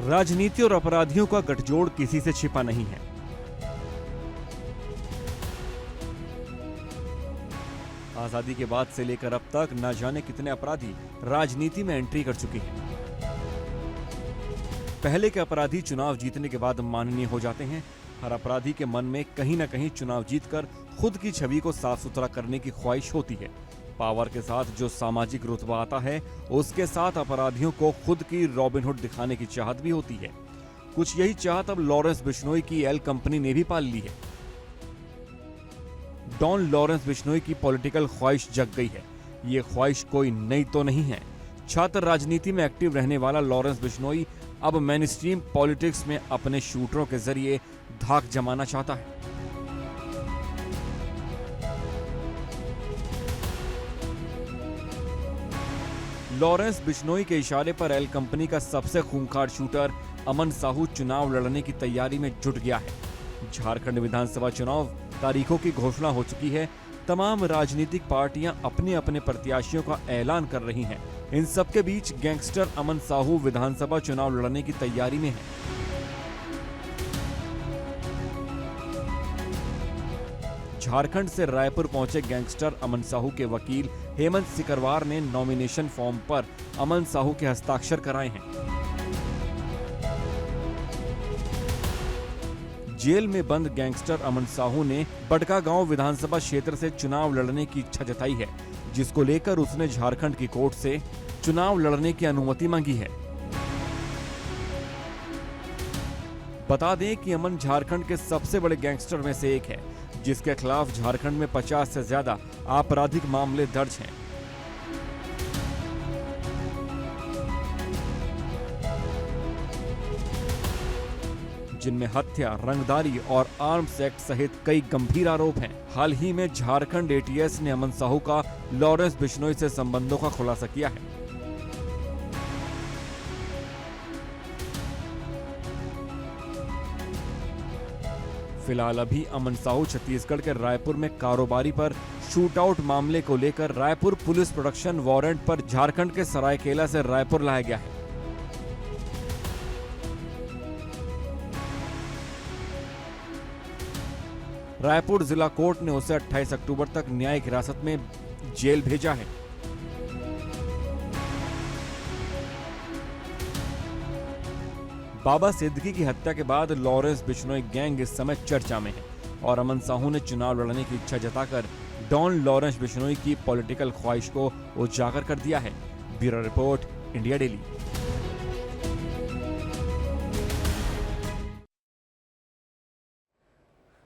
राजनीति और अपराधियों का गठजोड़ किसी से छिपा नहीं है। आजादी के बाद से लेकर अब तक न जाने कितने अपराधी राजनीति में एंट्री कर चुके हैं। पहले के अपराधी चुनाव जीतने के बाद माननीय हो जाते हैं। हर अपराधी के मन में कहीं न कहीं चुनाव जीतकर खुद की छवि को साफ सुथरा करने की ख्वाहिश होती है। पावर के साथ जो सामाजिक रुतबा आता है, उसके साथ अपराधियों को खुद की रॉबिनहुड दिखाने की चाहत भी होती है। कुछ यही चाहत अब लॉरेंस बिश्नोई की एल कंपनी ने भी पाल ली है। डॉन लॉरेंस बिश्नोई की पॉलिटिकल ख्वाहिश जग गई है। ये ख्वाहिश कोई नई तो नहीं है। छात्र राजनीति में एक्टिव रहने वाला लॉरेंस बिश्नोई अब मेनस्ट्रीम पॉलिटिक्स में अपने शूटरों के जरिए धाक जमाना चाहता है। लॉरेंस बिश्नोई के इशारे पर एल कंपनी का सबसे खूंखार शूटर अमन साहू चुनाव लड़ने की तैयारी में जुट गया है। झारखंड विधानसभा चुनाव तारीखों की घोषणा हो चुकी है। तमाम राजनीतिक पार्टियां अपने अपने प्रत्याशियों का ऐलान कर रही हैं। इन सबके बीच गैंगस्टर अमन साहू विधानसभा चुनाव लड़ने की तैयारी में है। झारखंड से रायपुर पहुंचे गैंगस्टर अमन साहू के वकील हेमंत सिकरवार ने नॉमिनेशन फॉर्म पर अमन साहू के हस्ताक्षर कराए हैं। जेल में बंद गैंगस्टर अमन साहू ने बड़कागांव विधानसभा क्षेत्र से चुनाव लड़ने की इच्छा जताई है, जिसको लेकर उसने झारखंड की कोर्ट से चुनाव लड़ने की अनुमति मांगी है। बता दें कि अमन झारखंड के सबसे बड़े गैंगस्टर में से एक है, जिसके खिलाफ झारखंड में 50 से ज्यादा आपराधिक मामले दर्ज हैं। जिनमें हत्या, रंगदारी और आर्म्स एक्ट सहित कई गंभीर आरोप हैं। हाल ही में झारखंड एटीएस ने अमन साहू का लॉरेंस बिश्नोई से संबंधों का खुलासा किया है। फिलहाल अभी अमन साहू छत्तीसगढ़ के रायपुर में कारोबारी पर शूटआउट मामले को लेकर रायपुर पुलिस प्रोडक्शन वारंट पर झारखंड के सरायकेला से रायपुर लाया गया है। रायपुर जिला कोर्ट ने उसे 28 अक्टूबर तक न्यायिक हिरासत में जेल भेजा है। बाबा सिद्दीकी की हत्या के बाद लॉरेंस बिश्नोई गैंग इस समय चर्चा में है और अमन साहू ने चुनाव लड़ने की इच्छा जताकर डॉन लॉरेंस बिश्नोई की पॉलिटिकल ख्वाहिश को उजागर कर दिया है। Bureau report, India daily.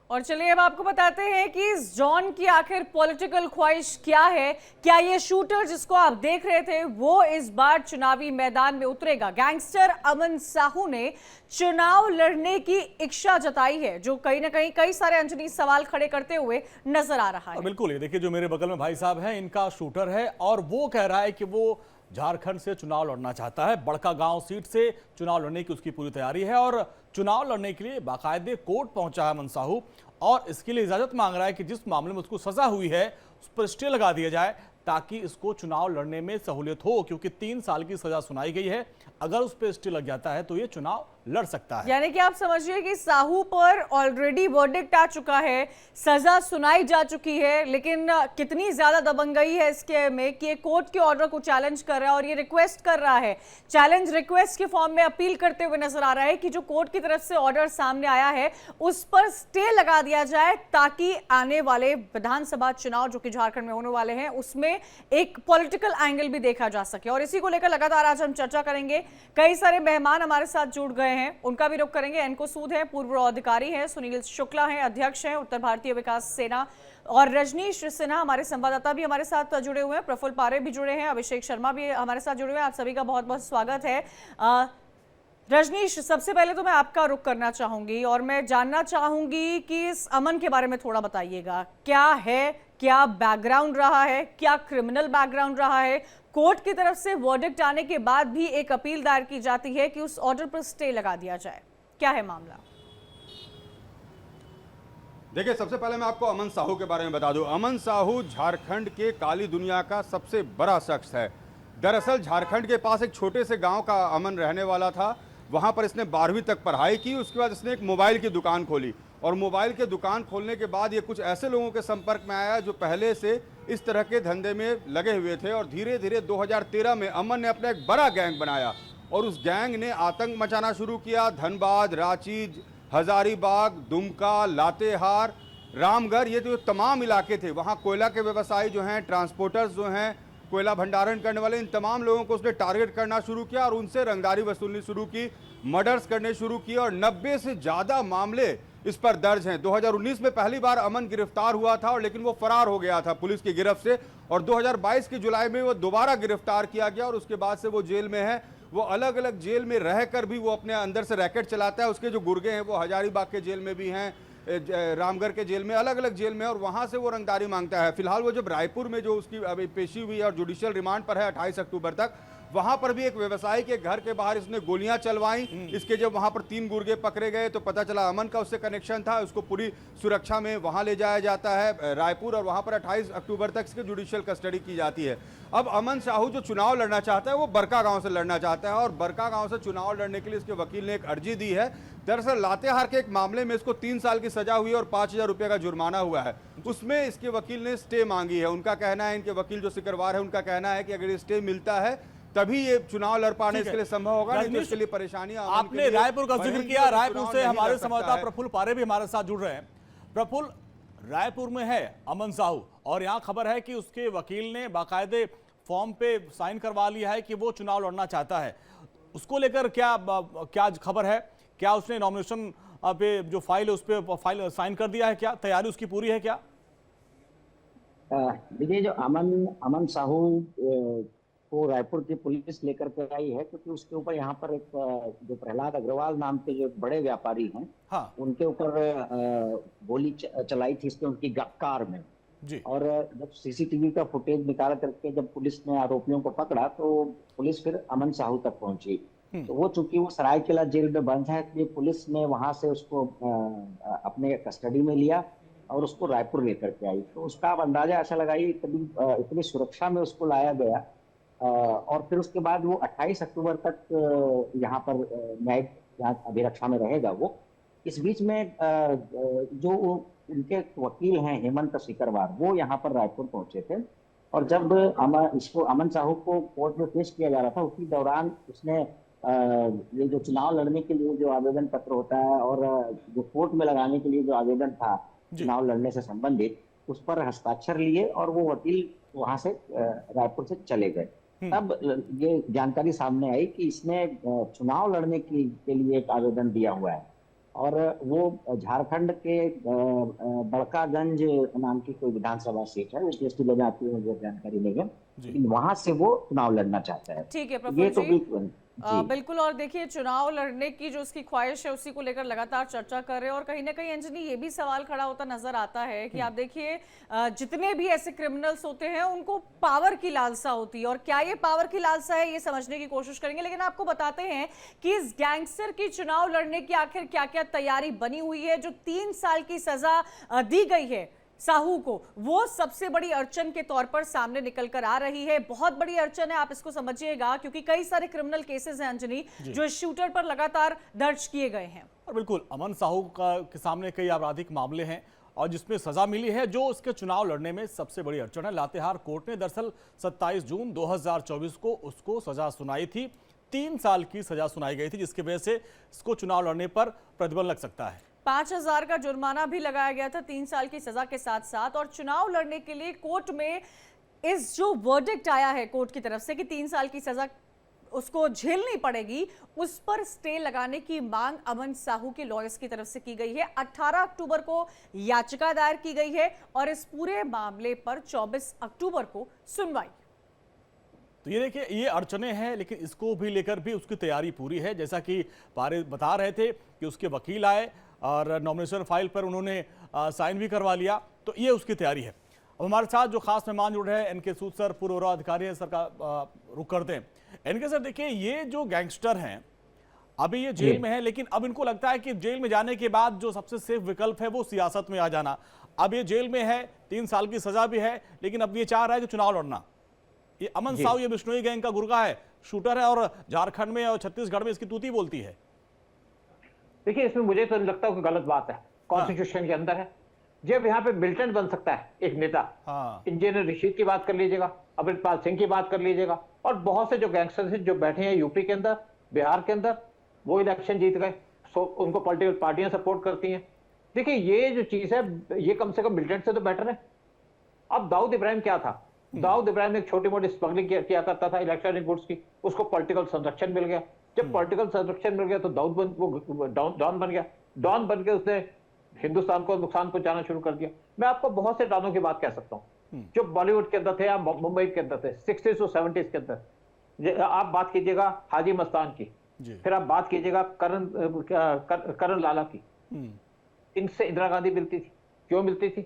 और चलिए अब आपको बताते हैं कि इस जॉन की आखिर पॉलिटिकल ख्वाहिश क्या है। क्या ये शूटर जिसको आप देख रहे थे वो इस बार चुनावी मैदान में उतरेगा? गैंगस्टर अमन साहू ने चुनाव लड़ने की इच्छा जताई है, जो कहीं ना कहीं कई सारे अंजनी सवाल खड़े करते हुए नजर आ रहा है। बिल्कुल, ये देखिए जो मेरे बगल में भाई साहब हैं, इनका शूटर है और वो कह रहा है कि वो झारखंड से चुनाव लड़ना चाहता है। बड़कागांव सीट से चुनाव लड़ने की उसकी पूरी तैयारी है और चुनाव लड़ने के लिए बाकायदे कोर्ट पहुंचा है अमन साहू और इसके लिए इजाजत मांग रहा है कि जिस मामले में उसको सजा हुई है उस पर स्टे लगा दिया जाए ताकि इसको चुनाव लड़ने में सहूलियत हो, क्योंकि 3 साल की सजा सुनाई गई है। अगर उस पर स्टे लग जाता है तो ये चुनाव लड़ सकता है। यानी कि आप समझिए कि साहू पर ऑलरेडी वर्डिक्ट आ चुका है, सजा सुनाई जा चुकी है, लेकिन कितनी ज्यादा दबंगई है इसके में कि ये कोर्ट के ऑर्डर को चैलेंज कर रहा है और ये रिक्वेस्ट कर रहा है, चैलेंज रिक्वेस्ट के फॉर्म में अपील करते हुए नजर आ रहा है कि जो कोर्ट की तरफ से ऑर्डर सामने आया है उस पर स्टे लगा दिया जाए ताकि आने वाले विधानसभा चुनाव जो कि झारखंड में होने वाले हैं उसमें एक पॉलिटिकल एंगल भी देखा जा सके। और इसी को लेकर लगातार आज हम चर्चा करेंगे। कई सारे मेहमान हमारे साथ जुड़ गए हैं, उनका भी रुख करेंगे। एनको सूद है, पूर्व अधिकारी हैं, सुनील शुक्ला हैं, अध्यक्ष हैं उत्तर भारतीय विकास सेना, और रजनीश सिन्हा हमारे संवाददाता भी हमारे साथ जुड़े हुए हैं, प्रफुल्ल पारे भी जुड़े हैं, अभिषेक शर्मा भी हमारे साथ जुड़े हुए हैं। आप सभी का बहुत बहुत स्वागत है। रजनीश, सबसे पहले तो मैं आपका रुख करना चाहूंगी और मैं जानना चाहूंगी कि इस अमन के बारे में थोड़ा बताइएगा। क्या है, क्या बैकग्राउंड रहा है, क्या क्रिमिनल बैकग्राउंड रहा है? कोर्ट की तरफ से वर्डिक्ट आने के बाद भी एक अपील दायर की जाती है कि उस ऑर्डर पर स्टे लगा दिया जाए, क्या है मामला? देखिए, सबसे पहले मैं आपको अमन साहू के बारे में बता दूं। अमन साहू झारखंड के काली दुनिया का सबसे बड़ा शख्स है। दरअसल झारखंड के पास एक छोटे से गांव का अमन रहने वाला था, वहाँ पर इसने 12वीं तक पढ़ाई की। उसके बाद इसने एक मोबाइल की दुकान खोली और मोबाइल की दुकान खोलने के बाद ये कुछ ऐसे लोगों के संपर्क में आया जो पहले से इस तरह के धंधे में लगे हुए थे और धीरे धीरे 2013 में अमन ने अपना एक बड़ा गैंग बनाया और उस गैंग ने आतंक मचाना शुरू किया। धनबाद, रांची, हजारीबाग, दुमका, लातेहार, रामगढ़, ये जो तमाम इलाके थे वहाँ कोयला के व्यवसायी जो हैं, ट्रांसपोर्टर्स जो हैं, कोयला भंडारण करने वाले, इन तमाम लोगों को उसने टारगेट करना शुरू किया और उनसे रंगदारी वसूलनी शुरू की, मर्डर्स करने शुरू किए और 90 से ज़्यादा मामले इस पर दर्ज हैं। 2019 में पहली बार अमन गिरफ्तार हुआ था और लेकिन वो फरार हो गया था पुलिस की गिरफ्त से और 2022 की जुलाई में वो दोबारा गिरफ्तार किया गया और उसके बाद से वो जेल में है। वो अलग अलग जेल में रहकर भी वो अपने अंदर से रैकेट चलाता है। उसके जो गुर्गे हैं वो हजारीबाग के जेल में भी हैं, रामगढ़ के जेल में, अलग अलग जेल में, और वहां से वो रंगदारी मांगता है। फिलहाल वो जब रायपुर में जो उसकी अभी पेशी हुई और जुडिशियल रिमांड पर है 28 अक्टूबर तक, वहां पर भी एक व्यवसायी के घर के बाहर इसने गोलियां चलवाई। इसके जब वहां पर 3 गुर्गे पकड़े गए तो पता चला अमन का उससे कनेक्शन था। उसको पूरी सुरक्षा में वहां ले जाया जाता है रायपुर और वहां पर 28 अक्टूबर तक इसकी जुडिशियल कस्टडी की जाती है। अब अमन साहू जो चुनाव लड़ना चाहता है वो बरका गांव से लड़ना चाहता है और बरका गांव से चुनाव लड़ने के लिए इसके वकील ने एक अर्जी दी है। दरअसल लातेहार के एक मामले में इसको 3 साल की सजा हुई और 5,000 रुपये का जुर्माना हुआ है। उसमें इसके वकील ने स्टे मांगी है। उनका कहना है, इनके वकील जो सिकरवार है उनका कहना है कि अगर स्टे मिलता है तभी ये चुनाव लड़ पाने इसके लिए संभव होगा, नहीं तो इसके लिए परेशानियां। आपने रायपुर का जिक्र किया, रायपुर से हमारे संवाददाता प्रफुल्ल पारे भी हमारे साथ जुड़ रहे हैं। प्रफुल्ल, रायपुर में है अमन साहू और यहाँ खबर है कि उसके वकील ने बाकायदे फॉर्म पे साइन करवा लिया है कि वो चुनाव लड़ना चाहता है। उसको लेकर क्या खबर है? क्या उसने नॉमिनेशन पे जो फाइल है उस पर फाइल साइन कर दिया है? क्या तैयारी उसकी पूरी है? क्या देखिए, जो अमन साहू को रायपुर की पुलिस लेकर के आई है क्योंकि उसके ऊपर यहाँ पर एक जो प्रहलाद अग्रवाल नाम के जो बड़े व्यापारी हैं, हाँ, उनके ऊपर गोली चलाई थी इसके उनकी कार में जी। और जब सीसीटीवी का फुटेज निकाल करके जब पुलिस ने आरोपियों को पकड़ा तो पुलिस फिर अमन साहू तक पहुंची। तो वो चूंकि वो सरायकेला जेल में बंद है इसलिए पुलिस ने वहां से उसको अपने कस्टडी में लिया और उसको रायपुर लेकर के आई। तो उसका आप अंदाजा ऐसा लगाइए इतनी सुरक्षा में उसको लाया गया और फिर उसके बाद वो 28 अक्टूबर तक यहाँ पर न्यायिक अभिरक्षा में रहेगा। वो इस बीच में जो उनके वकील हैं हेमंत सिकरवार, वो यहाँ पर रायपुर पहुंचे थे और जब अमन साहू को कोर्ट में पेश किया जा रहा था उसी दौरान उसने ये जो चुनाव लड़ने के लिए जो आवेदन पत्र होता है और जो कोर्ट में लगाने के लिए जो आवेदन था चुनाव लड़ने से संबंधित, उस पर हस्ताक्षर लिए और वो वकील वहां से रायपुर से चले गए। तब ये जानकारी सामने आई कि इसने चुनाव लड़ने के लिए एक आवेदन दिया हुआ है और वो झारखंड के बड़कागंज नाम की कोई विधानसभा सीट है, उस लिस्ट में जाती है, मुझे जानकारी नहीं है, लेकिन वहां से वो चुनाव लड़ना चाहता है। ठीक है प्रफुल्ल ये तो जी, बिल्कुल। और देखिए, चुनाव लड़ने की जो उसकी ख्वाहिश है उसी को लेकर लगातार चर्चा कर रहे हैं और कहीं ना कहीं अंजनी ये भी सवाल खड़ा होता नजर आता है कि आप देखिए जितने भी ऐसे क्रिमिनल्स होते हैं उनको पावर की लालसा होती है और क्या ये पावर की लालसा है ये समझने की कोशिश करेंगे। लेकिन आपको बताते हैं कि इस गैंगस्टर की चुनाव लड़ने की आखिर क्या क्या तैयारी बनी हुई है। जो 3 साल की सजा दी गई है साहू को, वो सबसे बड़ी अड़चन के तौर पर सामने निकल कर आ रही है। बहुत बड़ी अड़चन है, आप इसको समझिएगा, क्योंकि कई सारे क्रिमिनल केसेस हैं अंजनी जो इस शूटर पर लगातार दर्ज किए गए हैं। और बिल्कुल अमन साहू के सामने कई आपराधिक मामले हैं और जिसमें सजा मिली है, जो उसके चुनाव लड़ने में सबसे बड़ी अड़चन है। लातेहार कोर्ट ने दरअसल 27 जून 2024 को उसको सजा सुनाई थी। 3 साल की सजा सुनाई गई थी, जिसकी वजह से इसको चुनाव लड़ने पर प्रतिबंध लग सकता है। 5,000 का जुर्माना भी लगाया गया था 3 साल की सजा के साथ साथ। और चुनाव लड़ने के लिए कोर्ट में इस जो वर्डिक्ट आया है कोर्ट की तरफ से कि 3 साल की सजा उसको झेलनी पड़ेगी, उस पर स्टे लगाने की मांग अमन साहू के लॉयर्स की तरफ से की गई है। 18 अक्टूबर को याचिका दायर की गई है और इस पूरे मामले पर 24 अक्टूबर को सुनवाई। तो ये देखिए, ये अड़चने हैं, लेकिन इसको भी लेकर भी उसकी तैयारी पूरी है। जैसा कि पारे बता रहे थे कि उसके वकील आए और नॉमिनेशन फाइल पर उन्होंने साइन भी करवा लिया, तो ये उसकी तैयारी है। अब हमारे साथ जो खास मेहमान जुड़ रहे हैं एनके सूद सर, पूर्व और अधिकारी हैं, सर का रुख करते हैं। एनके सर, देखिए, ये जो गैंगस्टर हैं अभी ये जेल में है, लेकिन अब इनको लगता है कि जेल में जाने के बाद जो सबसे सेफ विकल्प है वो सियासत में आ जाना। अब ये जेल में है, 3 साल की सजा भी है, लेकिन अब ये चाह रहा है कि चुनाव लड़ना। ये अमन साहू ये बिश्नोई गैंग का गुर्गा है, शूटर है और झारखंड में और छत्तीसगढ़ में इसकी तूती बोलती है। देखिए, इसमें मुझे तो नहीं लगता कोई गलत बात है, कॉन्स्टिट्यूशन के अंदर है। जब यहाँ पे मिलिटेंट बन सकता है एक नेता, हाँ। इंजीनियर रशीद की बात कर लीजिएगा, अमृतपाल सिंह की बात कर लीजिएगा, और बहुत से जो गैंगस्टर्स हैं जो बैठे हैं यूपी के अंदर, बिहार के अंदर, वो इलेक्शन जीत गए, सो उनको पॉलिटिकल पार्टियां सपोर्ट करती हैं। देखिए, ये जो चीज है, ये कम से कम मिलिटेंट से तो बेटर है। अब दाऊद इब्राहिम क्या था? दाऊद इब्राहिम एक छोटी मोटी स्मगलिंग किया करता था इलेक्ट्रॉनिक गुड्स की, उसको पॉलिटिकल संरक्षण मिल गया। जब पॉलिटिकल संरक्षण मिल गया तो वो डॉन बन गया। डॉन बन के उसने हिंदुस्तान को नुकसान पहुंचाना शुरू कर दिया। मैं आपको बहुत से डॉनों की बात कह सकता हूँ जो बॉलीवुड के अंदर थे या मुंबई के अंदर थे 60s और 70s के अंदर। आप बात कीजिएगा हाजी मस्तान की, फिर आप बात कीजिएगा करण लाला की। इनसे इंदिरा गांधी मिलती थी। क्यों मिलती थी?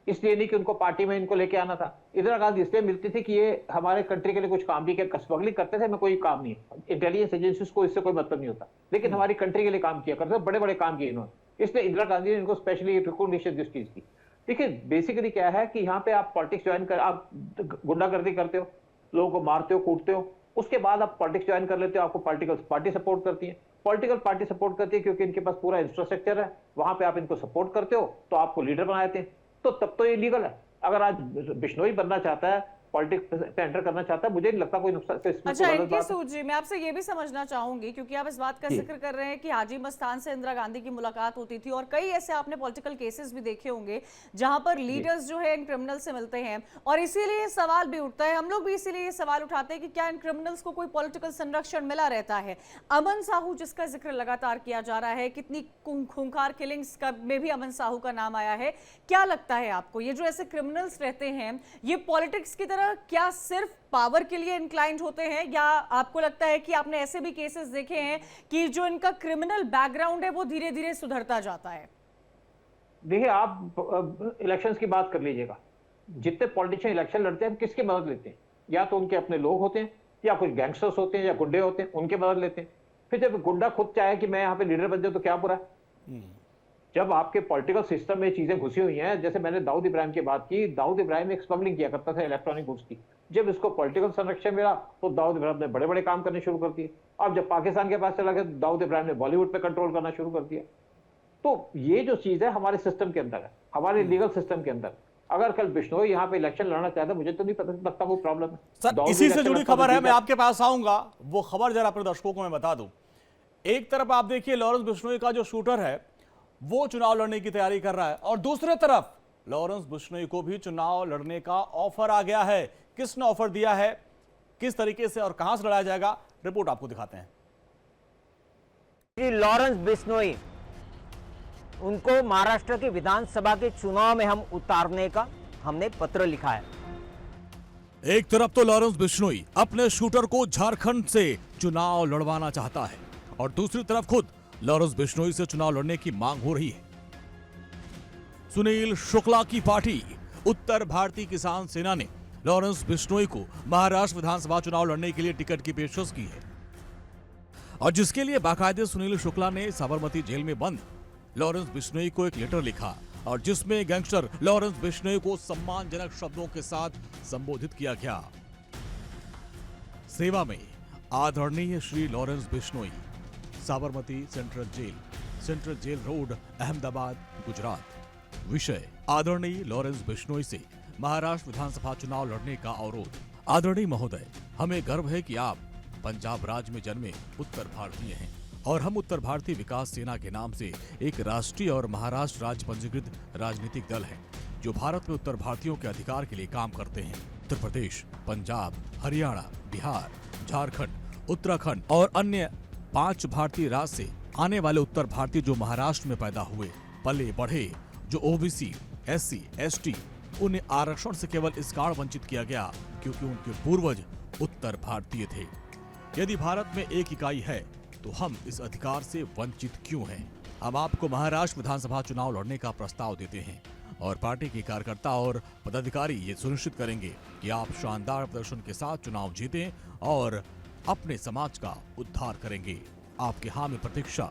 इसलिए नहीं कि उनको पार्टी में इनको लेके आना था। इंदिरा गांधी इसलिए मिलती थी कि ये हमारे कंट्री के लिए कुछ काम भी किया, स्मगलिंग करते थे, मैं कोई काम नहीं है, इंटेलिजेंस एजेंसीज को इससे कोई मतलब नहीं होता, लेकिन हमारी कंट्री के लिए काम किया करते थे, बड़े बड़े काम किए इन्होंने। इसलिए इंदिरा गांधी ने इनको स्पेशली रिकॉग्निशन इस चीज की। देखिए, बेसिकली क्या है कि यहाँ पे आप पॉलिटिक्स ज्वाइन कर, आप गुंडागर्दी करते हो, लोगों को मारते हो, कूटते हो, उसके बाद आप पॉलिटिक्स ज्वाइन कर लेते हो, आपको पॉलिटिकल पार्टी सपोर्ट करती है। पॉलिटिकल पार्टी सपोर्ट करती है क्योंकि इनके पास पूरा इंफ्रास्ट्रक्चर है, वहां पे आप इनको सपोर्ट करते हो तो आपको लीडर बना देते हैं, तो तब तो ये लीगल है। अगर आज बिश्नोई बनना चाहता है, पॉलिटिक्स पे एंटर करना चाहता है, मुझे नहीं लगता कोई नुकसान। अच्छा, इनकी सूझ जी, मैं आपसे ये भी समझना चाहूंगी क्योंकि आप इस बात का जिक्र कर रहे हैं कि हाजी मस्तान से इंदिरा गांधी की मुलाकात होती थी और कई ऐसे आपने पॉलिटिकल केसेस भी देखे होंगे जहां पर लीडर्स जो है इन क्रिमिनल से मिलते हैं, और इसीलिए ये सवाल भी उठता है, हम लोग भी इसीलिए ये सवाल उठाते हैं कि क्या इन क्रिमिनल्स को कोई पॉलिटिकल संरक्षण मिला रहता है। अमन साहू जिसका जिक्र लगातार किया जा रहा है, कितनी खूंखार किलिंग्स में भी अमन साहू का नाम आया है, क्या लगता है आपको ये जो ऐसे क्रिमिनल्स रहते हैं ये पॉलिटिक्स की तरह क्या सिर्फ पावर के लिए इंक्लाइंड होते हैं, या आपको लगता है कि आपने ऐसे भी केसेस देखे हैं कि जो इनका क्रिमिनल बैकग्राउंड है वो धीरे धीरे सुधरता जाता है? देखिए, आप इलेक्शंस की बात कर लीजिएगा, जितने पॉलिटिशियन इलेक्शन लड़ते हैं किसकी मदद लेते हैं? या तो उनके अपने लोग होते हैं, या कुछ गैंगस्टर्स होते हैं, या गुंडे होते हैं, उनके मदद लेते हैं। फिर जब गुंडा खुद चाहे कि मैं यहाँ पे लीडर बन जाऊं तो क्या बुरा है? जब आपके पॉलिटिकल सिस्टम में चीजें घुसी हुई हैं, जैसे मैंने दाऊद इब्राहिम की बात की, दाऊद इब्राहिम एक स्मगलिंग किया करता था इलेक्ट्रॉनिक गुड्स की। जब इसको पॉलिटिकल संरक्षण मिला तो दाऊद इब्राहिम ने बड़े बड़े काम करने शुरू कर दिए। अब जब पाकिस्तान के पास चला गया तो दाऊद इब्राहिम ने बॉलीवुड पे कंट्रोल करना शुरू कर दिया। तो ये जो चीज है हमारे सिस्टम के अंदर है, हमारे लीगल सिस्टम के अंदर। अगर कल बिश्नोई यहाँ पे इलेक्शन लड़ना चाहता, मुझे तो नहीं पता लगता कोई प्रॉब्लम है। सर, इसी से जुड़ी खबर है, मैं आपके पास आऊंगा, वो खबर जरा अपने दर्शकों को मैं बता दूं। एक तरफ आप देखिए लॉरेंस बिश्नोई का जो शूटर है वो चुनाव लड़ने की तैयारी कर रहा है, और दूसरी तरफ लॉरेंस बिश्नोई को भी चुनाव लड़ने का ऑफर आ गया है। किसने ऑफर दिया है, किस तरीके से और कहां से लड़ाया जाएगा, रिपोर्ट आपको दिखाते हैं। श्री लॉरेंस बिश्नोई, उनको महाराष्ट्र के विधानसभा के चुनाव में हम उतारने का हमने पत्र लिखा है। एक तरफ तो लॉरेंस बिश्नोई अपने शूटर को झारखंड से चुनाव लड़वाना चाहता है, और दूसरी तरफ खुद लॉरेंस बिश्नोई से चुनाव लड़ने की मांग हो रही है। सुनील शुक्ला की पार्टी उत्तर भारतीय किसान सेना ने लॉरेंस बिश्नोई को महाराष्ट्र विधानसभा चुनाव लड़ने के लिए टिकट की पेशकश की है, और जिसके लिए बाकायदे सुनील शुक्ला ने साबरमती जेल में बंद लॉरेंस बिश्नोई को एक लेटर लिखा, और जिसमें गैंगस्टर लॉरेंस बिश्नोई को सम्मानजनक शब्दों के साथ संबोधित किया गया। सेवा में आदरणीय Shri Lawrence Bishnoi, Sabarmati central jail road, Ahmedabad, Gujarat. विषय: आदरणीय लॉरेंस बिश्नोई से महाराष्ट्र विधानसभा चुनाव लड़ने का अवरोध। आदरणीय महोदय, हमें गर्व है कि आप पंजाब राज्य में जन्मे उत्तर भारतीय हैं, और हम उत्तर भारतीय विकास सेना के नाम से एक राष्ट्रीय और महाराष्ट्र राज्य पंजीकृत राजनीतिक दल है जो भारत में उत्तर भारतीयों के अधिकार के लिए काम करते हैं। उत्तर प्रदेश, पंजाब, हरियाणा, बिहार, झारखंड, उत्तराखंड और अन्य 5 भारतीय राज्य से आने वाले उत्तर भारतीय जो महाराष्ट्र में पैदा हुए, पले बढ़े, जो ओबीसी, एससी, एसटी, उन्हें आरक्षण से केवल इस कारण वंचित किया गया क्योंकि उनके पूर्वज उत्तर भारतीय थे। यदि भारत में एक इकाई है तो हम इस अधिकार से वंचित क्यों हैं? हम आपको महाराष्ट्र विधानसभा चुनाव लड़ने का प्रस्ताव देते हैं, और पार्टी के कार्यकर्ता और पदाधिकारी ये सुनिश्चित करेंगे कि आप शानदार प्रदर्शन के साथ चुनाव जीतें और अपने समाज का उद्धार करेंगे। आपके हामी प्रतीक्षा,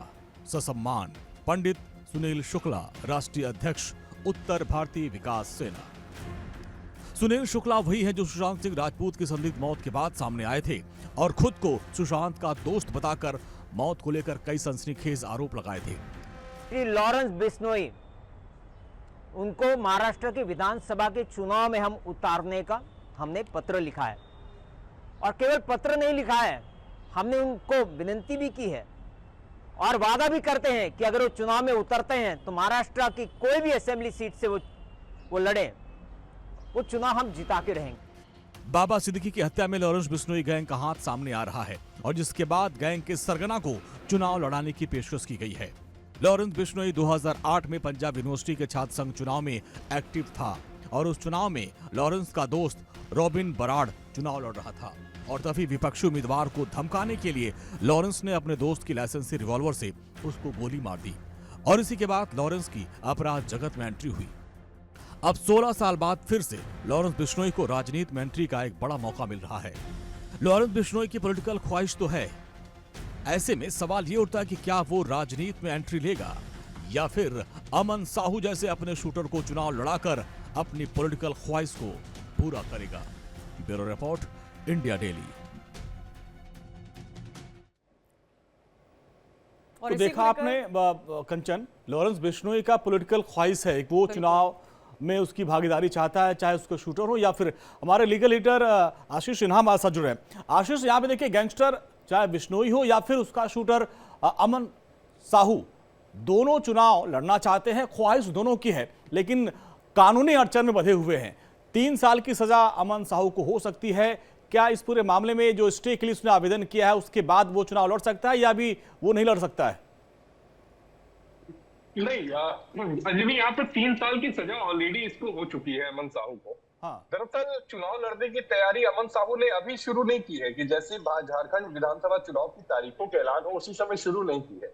ससम्मान, पंडित सुनील शुक्ला, राष्ट्रीय अध्यक्ष, उत्तर भारतीय विकास सेना। सुनील शुक्ला वही हैं जो सुशांत सिंह राजपूत की संदिग्ध मौत के बाद सामने आए थे और खुद को सुशांत का दोस्त बताकर मौत को लेकर कई सनसनीखेज आरोप लगाए थे। श्री लॉरेंस बिश्नोई, उनको महाराष्ट्र की विधानसभा के चुनाव में हम उतारने का हमने पत्र लिखा है, और केवल पत्र नहीं लिखा है, हमने उनको विनती भी की है और वादा भी करते हैं कि अगर वो चुनाव में उतरते हैं तो महाराष्ट्र की कोई भी असेंबली सीट से वो लड़े, वो चुनाव हम जिता के रहेंगे। बाबा सिद्दीकी की हत्या में लॉरेंस बिश्नोई गैंग का हाथ सामने आ रहा है और जिसके बाद गैंग के सरगना को चुनाव लड़ाने की पेशकश की गई है। लॉरेंस बिश्नोई 2008 में पंजाब यूनिवर्सिटी के छात्र संघ चुनाव में एक्टिव था और उस चुनाव में लॉरेंस का दोस्त रॉबिन बराड़ चुनाव लड़ रहा था और तभी विपक्षी उम्मीदवार को धमकाने के लिए लॉरेंस ने अपने दोस्त की लाइसेंसी रिवॉल्वर से उसको गोली मार दी और इसी के बाद लॉरेंस की अपराध जगत में एंट्री हुई। अब 16 साल बाद फिर से लॉरेंस बिश्नोई को राजनीति में एंट्री का एक बड़ा मौका मिल रहा है। लॉरेंस बिश्नोई की पॉलिटिकल ख्वाहिश तो है, ऐसे में सवाल ये उठता है कि क्या वो राजनीति में एंट्री लेगा या फिर अमन साहू जैसे अपने शूटर को चुनाव लड़ाकर अपनी पॉलिटिकल ख्वाहिश को पूरा करेगा। Bureau report, India daily. तो देखा आपने कंचन, लॉरेंस बिश्नोई का पॉलिटिकल ख्वाहिश है, वो चुनाव में उसकी भागीदारी चाहता है, चाहे उसको शूटर हो या फिर हमारे लीगल लीडर आशीष सिन्हा हमारे साथ जुड़े हैं। आशीष, यहाँ पे देखिए गैंगस्टर चाहे बिश्नोई हो या फिर उसका शूटर अमन साहू, दोनों चुनाव लड़ना चाहते हैं, ख्वाहिश दोनों की है, लेकिन कानूनी अड़चन में बंधे हुए हैं। 3 साल की सजा अमन साहू को हो सकती है। क्या इस पूरे मामले में जो स्टे के लिए उसने आवेदन किया है उसके बाद वो चुनाव लड़ सकता है या अभी वो नहीं लड़ सकता है? नहीं, अजमी यहाँ पे 3 साल की सजा ऑलरेडी इसको हो चुकी है अमन साहू को। हाँ। दरअसल चुनाव लड़ने की तैयारी अमन साहू ने अभी शुरू नहीं की है कि जैसे झारखंड विधानसभा चुनाव की तारीखों के ऐलान हो उसी समय शुरू नहीं की है।